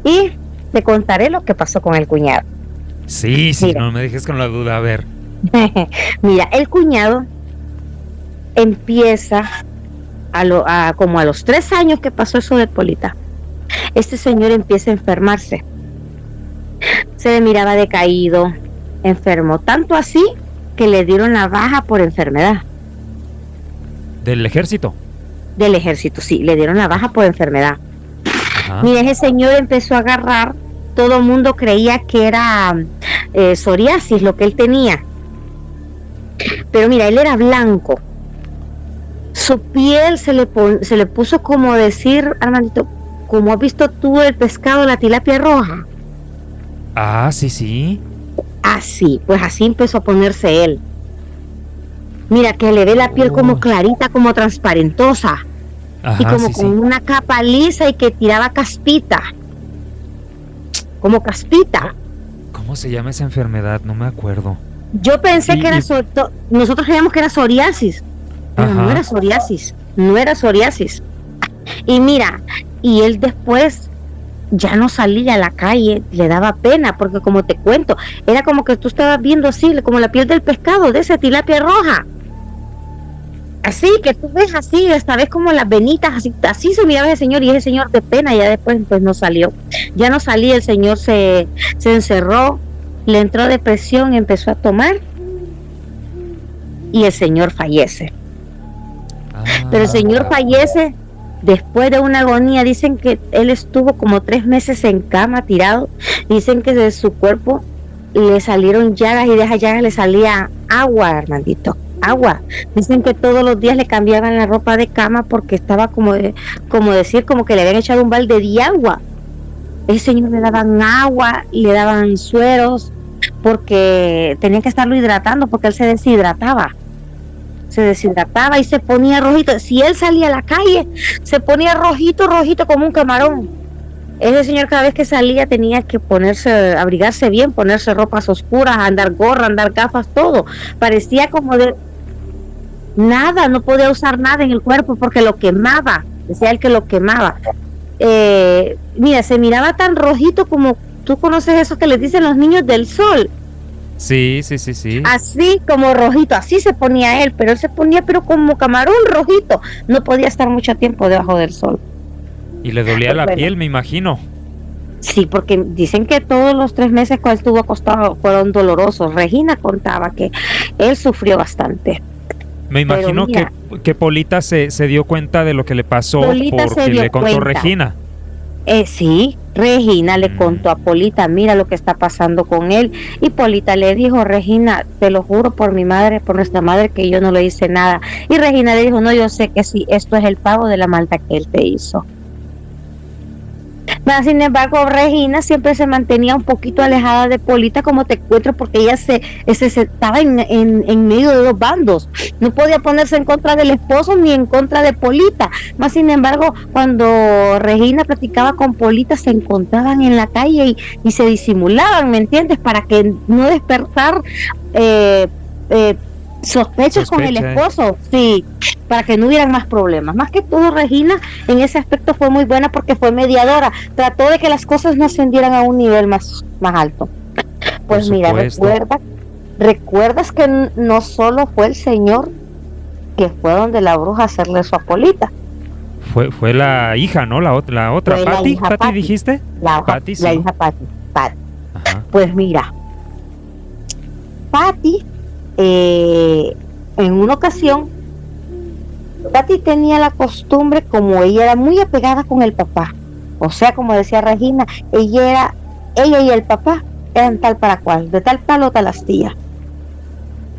y te contaré lo que pasó con el cuñado. Sí, sí, Mira. no me dejes con la duda, a ver. Mira, el cuñado empieza como a los 3 años que pasó eso de Polita. Este señor empieza a enfermarse. Se le miraba decaído, enfermo, tanto así que le dieron la baja por enfermedad. ¿Del ejército? Del ejército, sí, le dieron la baja por enfermedad. Ajá. Mira, ese señor empezó a agarrar, todo el mundo creía que era psoriasis lo que él tenía. Pero mira, él era blanco. Su piel se le puso como decir, Armandito, como has visto tú el pescado, la tilapia roja. Ah, sí, sí. Así, pues así empezó a ponerse él. Mira, que le ve la piel como clarita, como transparentosa. Ajá, Y como sí, con sí. una capa lisa y que tiraba caspita. Como caspita. ¿Cómo se llama esa enfermedad? No me acuerdo. Yo pensé Y- que era y- nosotros creíamos que era psoriasis, pero Ajá. no era psoriasis, no era psoriasis. Y mira, y él después ya no salía a la calle, le daba pena, porque como te cuento, era como que tú estabas viendo así, como la piel del pescado, de esa tilapia roja. Así, que tú ves así, esta vez como las venitas, así se miraba ese señor, y ese señor de pena ya después pues no salió. Ya no salía, el señor se encerró, le entró depresión, empezó a tomar, y el señor fallece. Pero el señor fallece después de una agonía. Dicen que él estuvo como 3 meses en cama tirado. Dicen que de su cuerpo le salieron llagas y de esas llagas le salía agua, Armandito, agua. Dicen que todos los días le cambiaban la ropa de cama porque estaba como decir, como que le habían echado un balde de agua. Ese señor le daban agua, le daban sueros, porque tenían que estarlo hidratando porque él se deshidrataba y se ponía rojito. Si él salía a la calle, se ponía rojito como un camarón. Ese señor cada vez que salía tenía que abrigarse bien, ponerse ropas oscuras, andar gorra, andar gafas, todo. Parecía como de nada, no podía usar nada en el cuerpo porque lo quemaba, decía él que lo quemaba. Mira, se miraba tan rojito como tú conoces esos que les dicen los niños del sol. Sí, sí, sí, sí. Así como rojito, así se ponía él, pero él se ponía pero como camarón rojito, no podía estar mucho tiempo debajo del sol. Y le dolía Pues la bueno, piel, me imagino. sí, porque dicen que todos los 3 meses que él estuvo acostado fueron dolorosos. Regina contaba que él sufrió bastante. Me Pero imagino mira, que Polita se dio cuenta de lo que le pasó Polita se porque dio le contó cuenta. Regina. Sí, Regina le Mm. contó a Polita, mira lo que está pasando con él. Y Polita le dijo, Regina, te lo juro por mi madre, por nuestra madre, que yo no le hice nada. Y Regina le dijo, no, yo sé que sí, esto es el pago de la maldad que él te hizo. Mas, sin embargo, Regina siempre se mantenía un poquito alejada de Polita, como te encuentro, porque ella se estaba en medio de dos bandos. No podía ponerse en contra del esposo ni en contra de Polita. Más sin embargo, cuando Regina platicaba con Polita, se encontraban en la calle y se disimulaban, ¿me entiendes? Para que no despertar sospechas con el Sospecha, esposo, sí, para que no hubieran más problemas. Más que todo, Regina en ese aspecto fue muy buena porque fue mediadora, trató de que las cosas no ascendieran a un nivel más alto. Pues Por mira, supuesto. recuerdas que no solo fue el señor que fue donde la bruja a hacerle su Polita. Fue la hija, ¿no? La otra, Fue la Pati, hija Pati Pati. dijiste. Pati, sí. La hija Pati. Ajá. Pues mira, Pati, en una ocasión, Pati tenía la costumbre, como ella era muy apegada con el papá, o sea, como decía Regina, ella y el papá eran tal para cual, de tal palo tal astilla.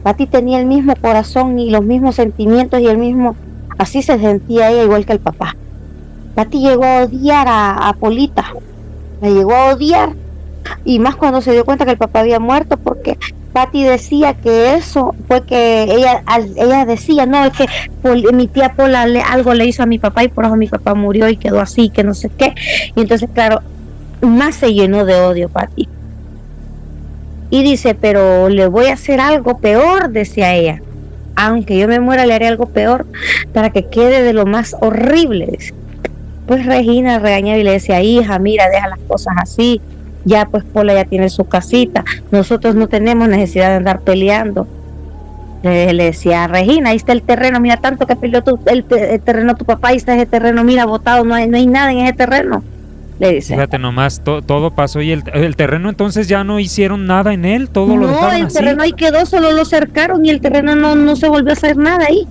Pati tenía el mismo corazón y los mismos sentimientos y el mismo, así se sentía ella igual que el papá. Pati llegó a odiar a Polita, la llegó a odiar, y más cuando se dio cuenta que el papá había muerto, porque Pati decía que eso fue que ella decía, no, es que mi tía Pola algo le hizo a mi papá y por eso mi papá murió y quedó así, que no sé qué. Y entonces, claro, más se llenó de odio Pati. Y dice, pero le voy a hacer algo peor, decía ella. Aunque yo me muera, le haré algo peor para que quede de lo más horrible. Pues Regina regañaba y le decía, hija, mira, deja las cosas así. Ya pues Pola ya tiene su casita, nosotros no tenemos necesidad de andar peleando. Le decía a Regina, ahí está el terreno, mira tanto que peleó el terreno tu papá, ahí está ese terreno, mira botado, no hay nada en ese terreno, le dice. Fíjate nomás, todo pasó y el terreno entonces ya no hicieron nada en él, todo lo dejaron el así. terreno ahí quedó, solo lo cercaron y el terreno no se volvió a hacer nada ahí.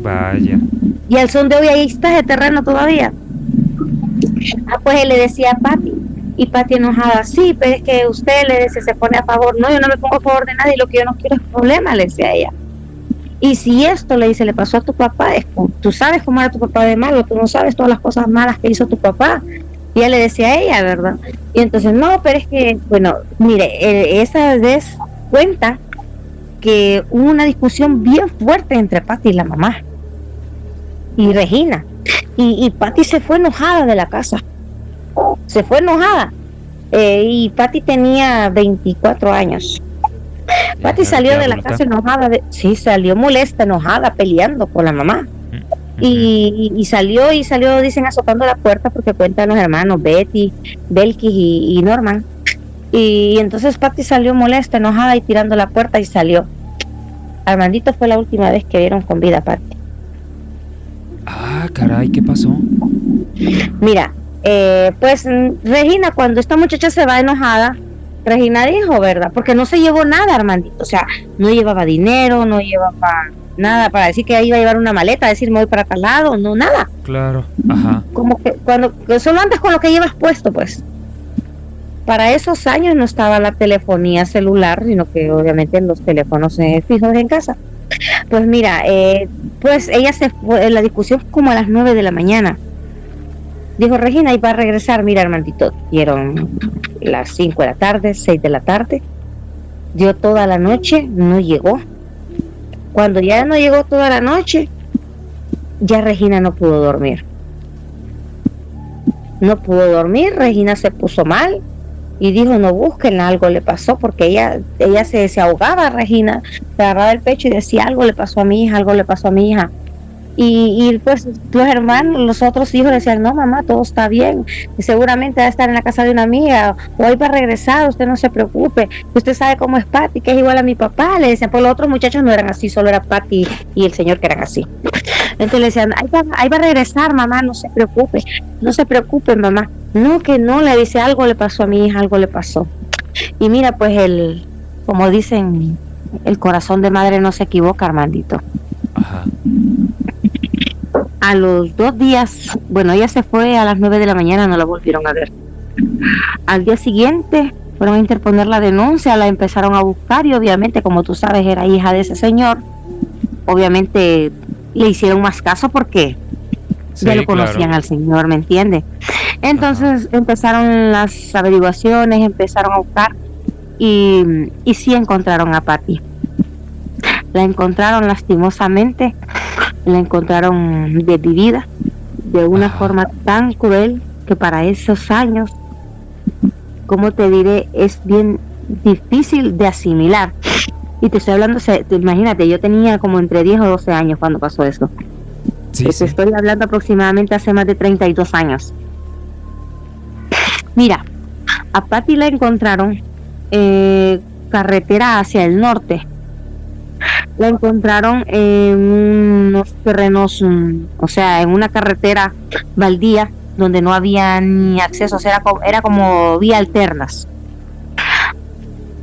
Vaya. Y al son de hoy ahí está ese terreno todavía. Pues él le decía a Pati, y Pati enojada, sí, pero es que usted le dice, se pone a favor. No, yo no me pongo a favor de nadie, lo que yo no quiero es problema, le decía ella. Y si esto, le dice, le pasó a tu papá, tú sabes cómo era tu papá de malo, tú no sabes todas las cosas malas que hizo tu papá. Y ella le decía a ella, ¿verdad? Y entonces, no, pero es que, bueno, mire, esa vez cuenta que hubo una discusión bien fuerte entre Pati y la mamá y Regina. Y Pati se fue enojada de la casa. Se fue enojada. Y Pati tenía 24 años. Pati salió de la casa enojada. Sí, salió molesta, enojada, peleando con la mamá. Y salió, dicen, azotando la puerta, porque cuentan los hermanos Betty, Belkis y Norman. Y entonces Pati salió molesta, enojada y tirando la puerta y salió. Armandito fue la última vez que vieron con vida a Pati. Ah, caray, ¿qué pasó? Mira, pues Regina, cuando esta muchacha se va enojada, Regina dijo, ¿verdad? Porque no se llevó nada, Armandito. O sea, no llevaba dinero, no llevaba nada para decir que iba a llevar una maleta, decir me voy para tal lado, no, nada. Claro, ajá. Como que solo andas con lo que llevas puesto, pues. Para esos años no estaba la telefonía celular, sino que obviamente en los teléfonos fijos en casa. Pues mira, pues ella se fue, la discusión fue como a las 9 de la mañana. Dijo Regina, y va a regresar, mira, Armandito, dieron las 5 de la tarde, 6 de la tarde, dio toda la noche, no llegó. Cuando ya no llegó toda la noche, ya Regina no pudo dormir. No pudo dormir, Regina se puso mal y dijo, no busquen, algo le pasó, porque ella se ahogaba, Regina, se agarraba el pecho y decía, algo le pasó a mi hija, algo le pasó a mi hija. Y pues los hermanos, los otros hijos decían, no mamá, todo está bien, y seguramente va a estar en la casa de una amiga, o hoy va a regresar, usted no se preocupe, usted sabe cómo es Patty, que es igual a mi papá, le decían, pues los otros muchachos no eran así, solo era Patty y el señor que eran así. Entonces le decían, ahí va a regresar mamá, no se preocupe, no se preocupe mamá, no que no, le dice, algo le pasó a mi hija, algo le pasó. Y mira, pues como dicen, el corazón de madre no se equivoca, Armandito. Ajá. A los 2 días, bueno, ella se fue a las 9 de la mañana, no la volvieron a ver. Al día siguiente fueron a interponer la denuncia, la empezaron a buscar y obviamente, como tú sabes, era hija de ese señor. Obviamente le hicieron más caso porque Sí, ya lo conocían, claro, al señor, ¿me entiendes? Entonces empezaron las averiguaciones, empezaron a buscar y sí encontraron a Patty. La encontraron lastimosamente, la encontraron desvivida de una forma tan cruel que para esos años, como te diré, es bien difícil de asimilar. Y te estoy hablando, imagínate, yo tenía como entre 10 o 12 años cuando pasó eso. Sí, te estoy hablando aproximadamente hace más de 32 años. Mira, a Patty la encontraron carretera hacia el norte. La encontraron en unos terrenos, o sea, en una carretera baldía donde no había ni acceso, o sea, era como vía alternas.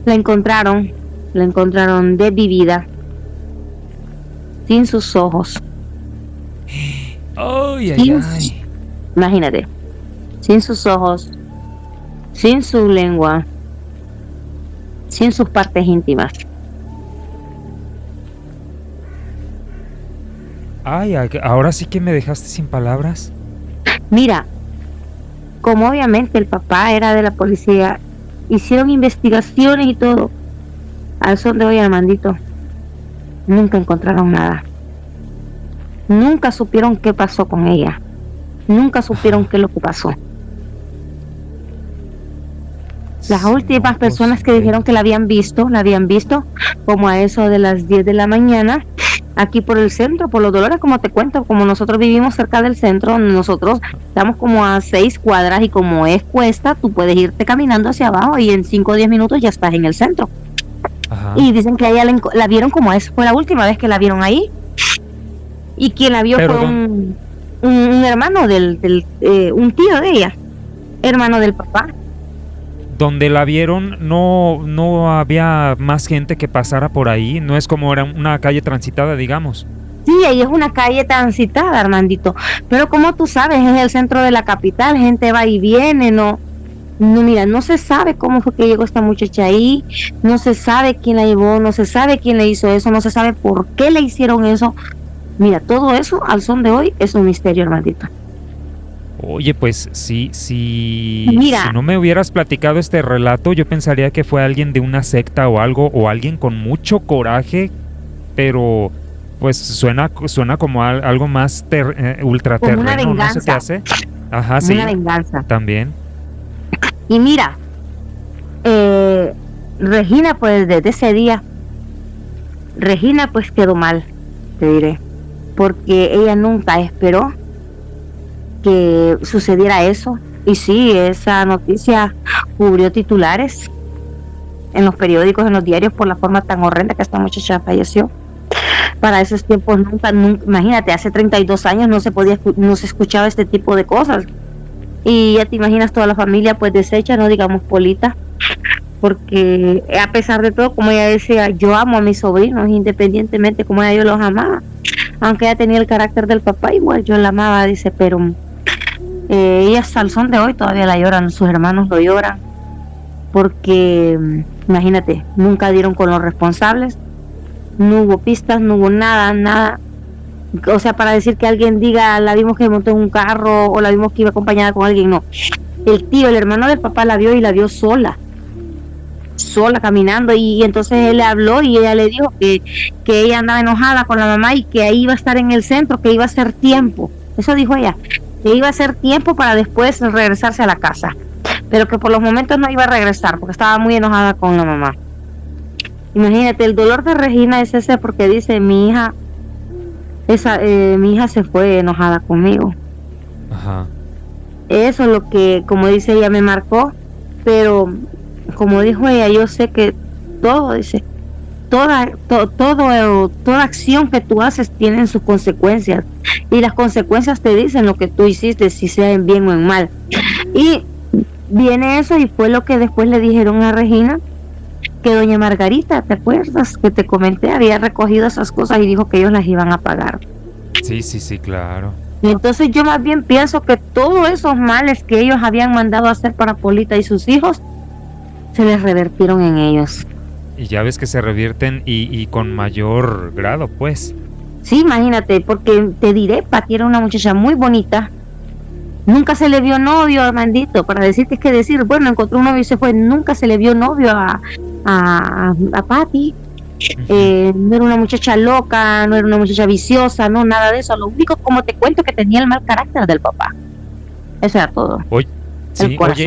La encontraron desvivida, sin sus ojos. Ay. Imagínate, sin sus ojos, sin su lengua, sin sus partes íntimas. Ay, ahora sí que me dejaste sin palabras. Mira, como obviamente el papá era de la policía, hicieron investigaciones y todo. Al son de hoy, Armandito, nunca encontraron nada. Nunca supieron qué pasó con ella. Nunca supieron qué es lo que pasó. Las últimas personas que dijeron que la habían visto como a eso de las 10 de la mañana, aquí por el centro, por los Dolores, como te cuento, como nosotros vivimos cerca del centro, nosotros estamos como a 6 cuadras y como es cuesta, tú puedes irte caminando hacia abajo y en 5 o 10 minutos ya estás en el centro. Ajá. Y dicen que a ella la vieron como eso, fue la última vez que la vieron ahí. Y quien la vio fue un hermano un tío de ella, hermano del papá. Donde la vieron no había más gente que pasara por ahí, no es como era una calle transitada, digamos. Sí, ahí es una calle transitada, Armandito, pero como tú sabes, es el centro de la capital, gente va y viene, mira, no se sabe cómo fue que llegó esta muchacha ahí, no se sabe quién la llevó, no se sabe quién le hizo eso, no se sabe por qué le hicieron eso. Mira, todo eso al son de hoy es un misterio, Armandito. Oye, pues si no me hubieras platicado este relato, yo pensaría que fue alguien de una secta o algo, o alguien con mucho coraje, pero pues suena como algo más ultraterreno, ¿no se te hace? Ajá, sí. Una venganza. También. Y mira, Regina, pues desde ese día, Regina pues quedó mal, te diré, porque ella nunca esperó que sucediera eso. Y sí, esa noticia cubrió titulares en los periódicos, en los diarios, por la forma tan horrenda que esta muchacha falleció. Para esos tiempos nunca, imagínate, hace 32 años no se escuchaba este tipo de cosas. Y ya te imaginas toda la familia pues deshecha, no digamos Polita, porque a pesar de todo, como ella decía, yo amo a mis sobrinos independientemente como ella yo los amaba, aunque ella tenía el carácter del papá, igual yo la amaba, dice, pero ella hasta el son de hoy todavía la lloran, sus hermanos lo lloran, porque imagínate, nunca dieron con los responsables, no hubo pistas, no hubo nada, o sea, para decir que alguien diga, la vimos que montó en un carro o la vimos que iba acompañada con alguien, no. El hermano del papá la vio y la vio sola caminando, y entonces él le habló y ella le dijo que ella andaba enojada con la mamá y que ahí iba a estar en el centro, que iba a ser tiempo, eso dijo ella, que iba a ser tiempo para después regresarse a la casa, pero que por los momentos no iba a regresar porque estaba muy enojada con la mamá. Imagínate, el dolor de Regina es ese, porque dice, mi hija mi hija se fue enojada conmigo. Ajá. Eso es lo que, como dice ella, me marcó, pero como dijo ella, yo sé que todo, dice, toda acción que tú haces tiene sus consecuencias, y las consecuencias te dicen lo que tú hiciste, si sea en bien o en mal. Y viene eso, y fue lo que después le dijeron a Regina, que doña Margarita, ¿te acuerdas que te comenté? Había recogido esas cosas y dijo que ellos las iban a pagar. Sí, claro. Y entonces yo más bien pienso que todos esos males que ellos habían mandado a hacer para Polita y sus hijos, se les revertieron en ellos. Y ya ves que se revierten y con mayor grado, pues. Sí, imagínate, porque te diré, Pati era una muchacha muy bonita. Nunca se le vio novio, Armandito, para decirte es que decir, bueno, encontró un novio y se fue. Nunca se le vio novio a Pati. No era una muchacha loca, no era una muchacha viciosa, no, nada de eso. Lo único, como te cuento, que tenía el mal carácter del papá. Eso era todo. Oye,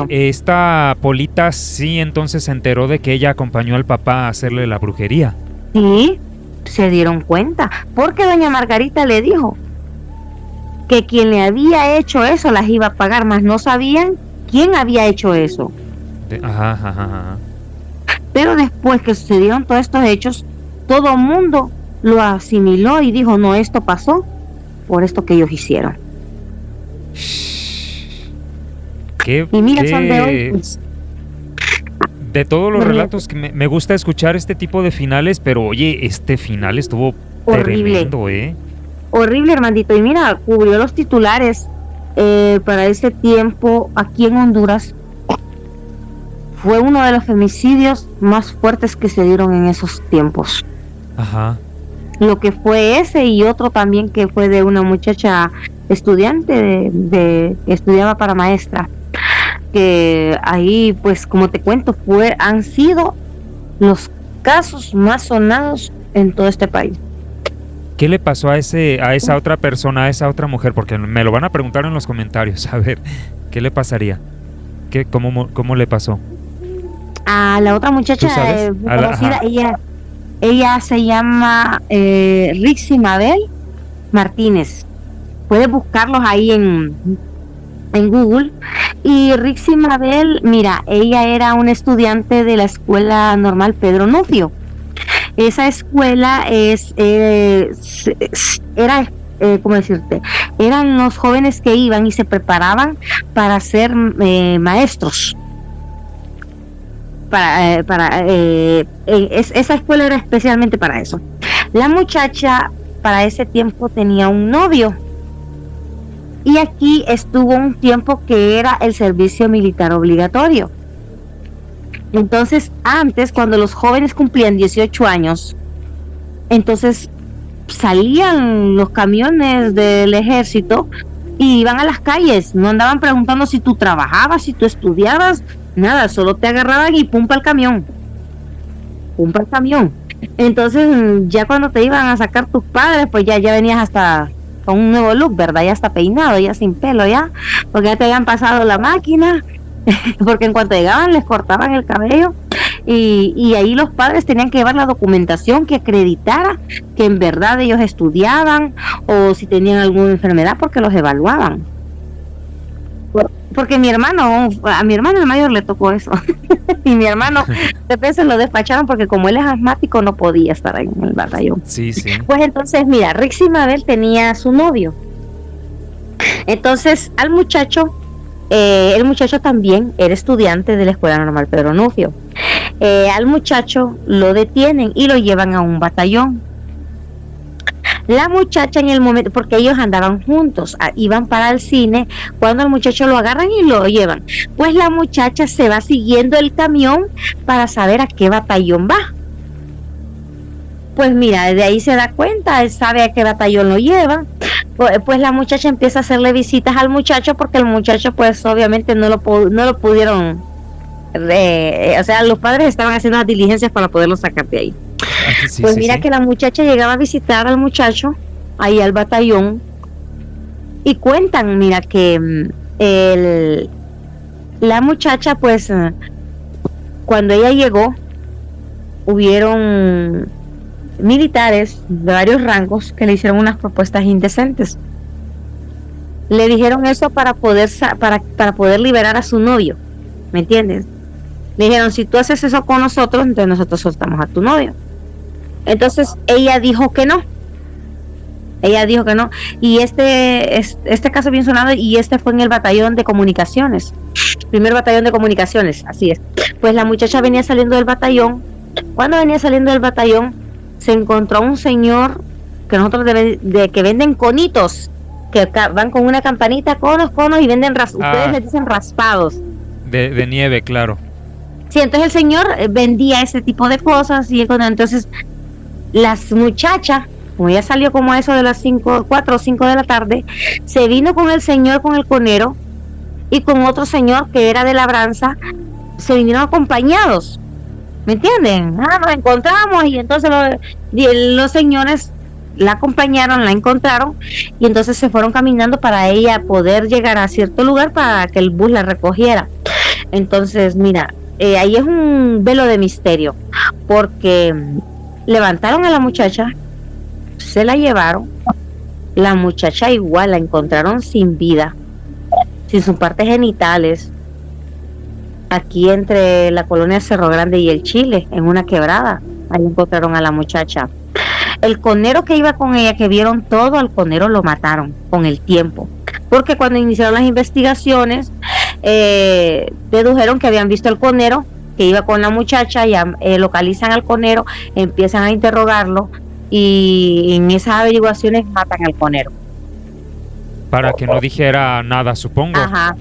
esta Polita sí entonces se enteró de que ella acompañó al papá a hacerle la brujería. Sí, se dieron cuenta, porque doña Margarita le dijo que quien le había hecho eso las iba a pagar, mas no sabían quién había hecho eso. Ajá. Pero después que sucedieron todos estos hechos, todo el mundo lo asimiló y dijo, no, esto pasó por esto que ellos hicieron. Y mira, son de hoy, pues. De todos los relatos que me gusta escuchar este tipo de finales, pero oye, este final estuvo horrible. Tremendo, Horrible, hermandito. Y mira, cubrió los titulares para ese tiempo aquí en Honduras. Fue uno de los femicidios más fuertes que se dieron en esos tiempos. Ajá. Lo que fue ese y otro también que fue de una muchacha estudiante que estudiaba para maestra. Que ahí, pues, como te cuento, han sido los casos más sonados en todo este país. ¿Qué le pasó a esa otra persona, a esa otra mujer? Porque me lo van a preguntar en los comentarios. A ver, ¿qué le pasaría? ¿Cómo le pasó? A la otra muchacha conocida, ella se llama Rixi Mabel Martínez. Puedes buscarlos ahí en Google. Y Rixi Mabel, mira, ella era una estudiante de la Escuela Normal Pedro Nufio. Esa escuela era, ¿cómo decirte? Eran los jóvenes que iban y se preparaban para ser maestros. Esa escuela era especialmente para eso. La muchacha para ese tiempo tenía un novio. Y aquí estuvo un tiempo que era el servicio militar obligatorio. Entonces, antes, cuando los jóvenes cumplían 18 años, entonces salían los camiones del ejército y iban a las calles. No andaban preguntando si tú trabajabas, si tú estudiabas, nada, solo te agarraban y pum para el camión. Entonces, ya cuando te iban a sacar tus padres, pues ya venías hasta con un nuevo look, ¿verdad? Ya está peinado, ya sin pelo, ya, porque ya te habían pasado la máquina, porque en cuanto llegaban les cortaban el cabello, y ahí los padres tenían que llevar la documentación que acreditara que en verdad ellos estudiaban, o si tenían alguna enfermedad, porque los evaluaban. Porque a mi hermano el mayor le tocó eso. Y mi hermano de veces lo despacharon porque como él es asmático no podía estar ahí en el batallón. Sí. Pues entonces, mira, Rixi Mabel tenía su novio. Entonces, al muchacho, el muchacho también era estudiante de la Escuela Normal Pedro Nufio. Al muchacho lo detienen y lo llevan a un batallón. La muchacha en el momento, porque ellos andaban juntos, iban para el cine, cuando al muchacho lo agarran y lo llevan, pues la muchacha se va siguiendo el camión para saber a qué batallón va. Pues mira, desde ahí se da cuenta, él sabe a qué batallón lo llevan. Pues la muchacha empieza a hacerle visitas al muchacho, porque el muchacho pues obviamente no lo pudieron, o sea, los padres estaban haciendo las diligencias para poderlo sacar de ahí. Pues mira que la muchacha llegaba a visitar al muchacho ahí al batallón y cuentan, mira, que la muchacha pues cuando ella llegó hubieron militares de varios rangos que le hicieron unas propuestas indecentes. Le dijeron eso para poder liberar a su novio, ¿me entiendes? Le dijeron, si tú haces eso con nosotros, entonces nosotros soltamos a tu novio. Entonces ella dijo que no. Y este caso bien sonado, y este fue en el batallón de comunicaciones, primer batallón de comunicaciones, así es. Pues la muchacha venía saliendo del batallón. Cuando venía saliendo del batallón, se encontró un señor que nosotros de que venden conitos, que van con una campanita, conos, y venden ustedes les dicen raspados. De nieve, claro. Sí, entonces el señor vendía ese tipo de cosas, y entonces las muchachas, como ya salió como a eso de las 4 o 5 de la tarde, se vino con el señor, con el conero, y con otro señor que era de labranza, se vinieron acompañados, ¿me entienden? Nos encontramos, y entonces los señores la acompañaron, la encontraron, y entonces se fueron caminando para ella poder llegar a cierto lugar para que el bus la recogiera. Entonces, mira, ahí es un velo de misterio, porque levantaron a la muchacha, se la llevaron, la muchacha igual la encontraron sin vida, sin sus partes genitales, aquí entre la colonia Cerro Grande y el Chile, en una quebrada. Ahí encontraron a la muchacha. El conero que iba con ella, que vieron todo, al conero lo mataron con el tiempo, porque cuando iniciaron las investigaciones dedujeron que habían visto al conero que iba con la muchacha, ya localizan al conero, empiezan a interrogarlo, y en esas averiguaciones matan al conero. Para que no dijera nada, supongo. Ajá.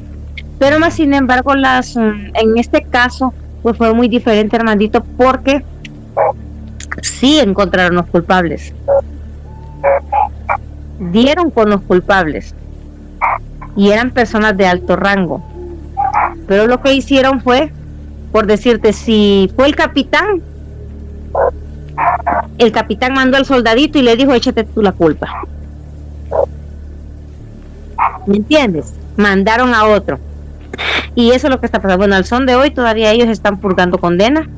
Pero más sin embargo, en este caso, pues fue muy diferente, Armandito, porque sí encontraron los culpables. Dieron con los culpables. Y eran personas de alto rango. Pero lo que hicieron fue, por decirte, si fue el capitán mandó al soldadito y le dijo, échate tú la culpa. ¿Me entiendes? Mandaron a otro. Y eso es lo que está pasando. Bueno, al son de hoy todavía ellos están purgando condena.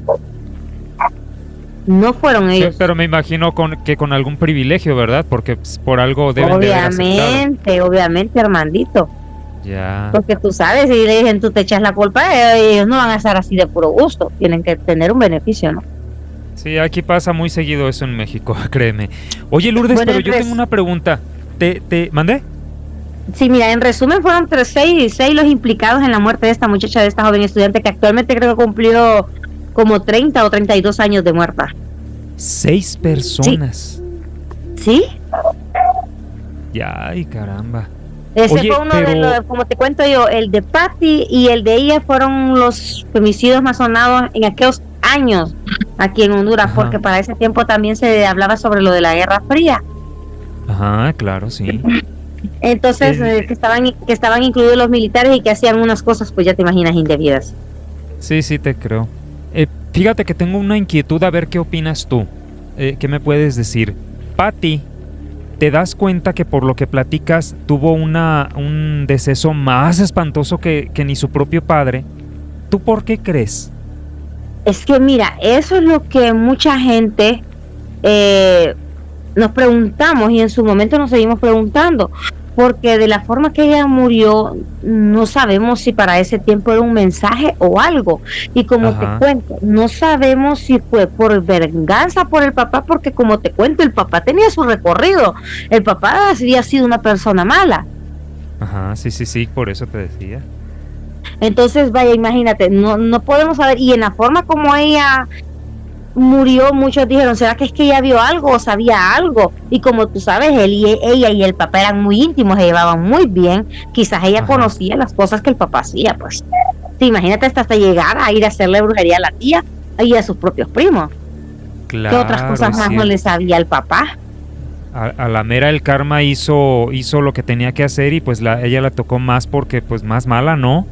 No fueron ellos. Sí, pero me imagino que con algún privilegio, ¿verdad? Porque por algo deben de haber aceptado. Obviamente, Armandito. Ya. Porque tú sabes, si le dicen tú te echas la culpa, ellos no van a estar así de puro gusto. Tienen que tener un beneficio, ¿no? Sí, aquí pasa muy seguido eso en México, créeme. Oye, Lourdes, bueno, pero yo tengo una pregunta. ¿Te mandé? Sí, mira, en resumen fueron 6 los implicados en la muerte de esta muchacha, de esta joven estudiante, que actualmente creo que cumplió como 30 o 32 años de muerta. 6 personas. ¿Sí? Ya, ay, caramba. Ese fue uno de los, como te cuento yo, el de Patty y el de ella fueron los femicidios más sonados en aquellos años aquí en Honduras. Ajá. Porque para ese tiempo también se hablaba sobre lo de la Guerra Fría. Ajá, claro, sí. Entonces, que estaban incluidos los militares y que hacían unas cosas, pues ya te imaginas, indebidas. Sí, te creo. Fíjate que tengo una inquietud, a ver qué opinas tú. ¿Qué me puedes decir? Patty, ¿te das cuenta que por lo que platicas tuvo un deceso más espantoso que ni su propio padre? ¿Tú por qué crees? Es que mira, eso es lo que mucha gente nos preguntamos, y en su momento nos seguimos preguntando, porque de la forma que ella murió no sabemos si para ese tiempo era un mensaje o algo. Y como te cuento, no sabemos si fue por venganza por el papá, porque como te cuento, el papá tenía su recorrido, el papá había sido una persona mala. Ajá, sí, por eso te decía. Entonces, vaya, imagínate, no podemos saber. Y en la forma como ella murió, muchos dijeron, ¿será que es que ella vio algo o sabía algo? Y como tú sabes, ella y el papá eran muy íntimos, se llevaban muy bien. Quizás ella conocía las cosas que el papá hacía, pues. Sí, imagínate hasta llegar a ir a hacerle brujería a la tía y a sus propios primos. Claro, ¿qué otras cosas más no le sabía al papá? A la mera el karma hizo lo que tenía que hacer, y pues ella la tocó más porque pues más mala, ¿no?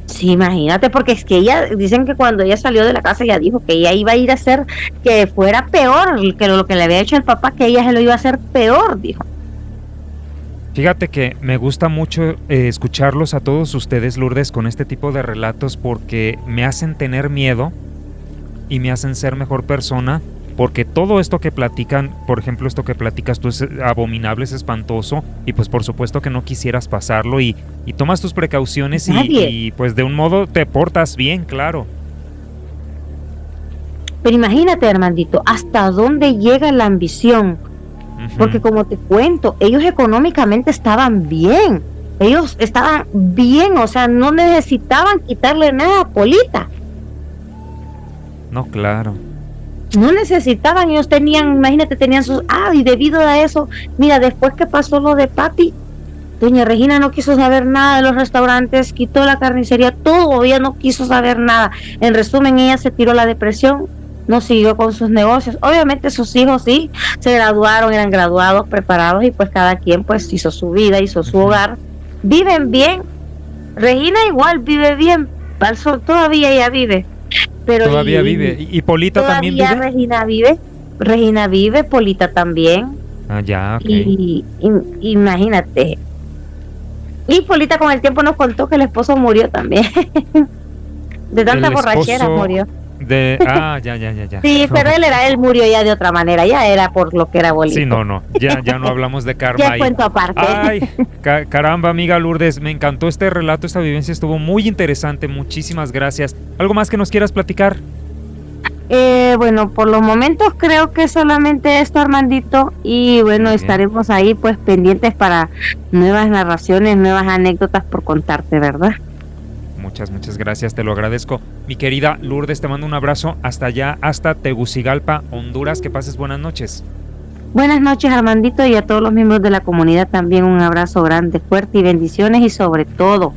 Sí, imagínate, porque es que ella, dicen que cuando ella salió de la casa, ella dijo que ella iba a ir a hacer que fuera peor que lo que le había hecho el papá, que ella se lo iba a hacer peor, dijo. Fíjate que me gusta mucho escucharlos a todos ustedes, Lourdes, con este tipo de relatos, porque me hacen tener miedo y me hacen ser mejor persona, porque todo esto que platican, por ejemplo, esto que platicas tú es abominable, es espantoso, y pues por supuesto que no quisieras pasarlo y tomas tus precauciones y pues de un modo te portas bien, claro. Pero imagínate, Armandito, hasta dónde llega la ambición. Porque como te cuento, ellos económicamente estaban bien. Ellos estaban bien, o sea, no necesitaban quitarle nada a Polita. No, claro. No necesitaban, ellos tenían, imagínate, tenían sus... y debido a eso, mira, después que pasó lo de Papi, doña Regina no quiso saber nada de los restaurantes, quitó la carnicería, todo, ella no quiso saber nada. En resumen, ella se tiró la depresión, no siguió con sus negocios. Obviamente sus hijos sí, se graduaron, eran graduados, preparados, y pues cada quien pues hizo su vida, hizo su hogar. Viven bien. Regina igual vive bien, todavía ella vive. Pero todavía vive. ¿Y Polita también vive? Regina vive, Polita también. Ya, ok. Y imagínate. Y Polita con el tiempo nos contó que el esposo murió también. De tanta borrachera murió. Ya. Sí, pero él murió ya de otra manera, ya era por lo que era bolito. Sí, no, ya no hablamos de karma. Ya cuento aparte. Ay, caramba, amiga Lourdes, me encantó este relato, esta vivencia estuvo muy interesante, muchísimas gracias. ¿Algo más que nos quieras platicar? Bueno, por los momentos creo que solamente esto, Armandito, y bueno, estaremos ahí pues pendientes para nuevas narraciones, nuevas anécdotas por contarte, ¿verdad? Muchas gracias, te lo agradezco. Mi querida Lourdes, te mando un abrazo hasta allá, hasta Tegucigalpa, Honduras. Que pases buenas noches. Buenas noches, Armandito, y a todos los miembros de la comunidad también un abrazo grande, fuerte y bendiciones, y sobre todo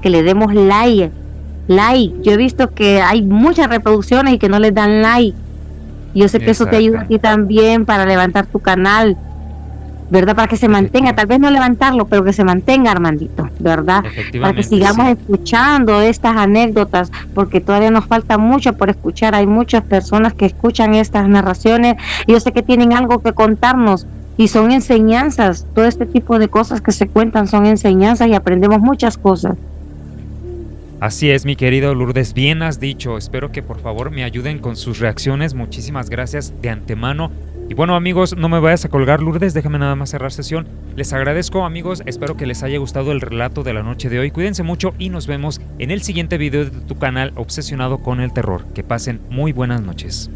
que le demos like. Yo he visto que hay muchas reproducciones y que no les dan like. Yo sé que eso te ayuda a ti también para levantar tu canal, ¿verdad? Para que se mantenga, tal vez no levantarlo, pero que se mantenga, Armandito, ¿verdad? Para que sigamos escuchando estas anécdotas, porque todavía nos falta mucho por escuchar. Hay muchas personas que escuchan estas narraciones y yo sé que tienen algo que contarnos y son enseñanzas. Todo este tipo de cosas que se cuentan son enseñanzas y aprendemos muchas cosas. Así es, mi querido Lourdes, bien has dicho. Espero que por favor me ayuden con sus reacciones. Muchísimas gracias de antemano. Y bueno, amigos, no me vayas a colgar, Lourdes, déjame nada más cerrar sesión. Les agradezco, amigos, espero que les haya gustado el relato de la noche de hoy. Cuídense mucho y nos vemos en el siguiente video de tu canal Obsesionado con el Terror. Que pasen muy buenas noches.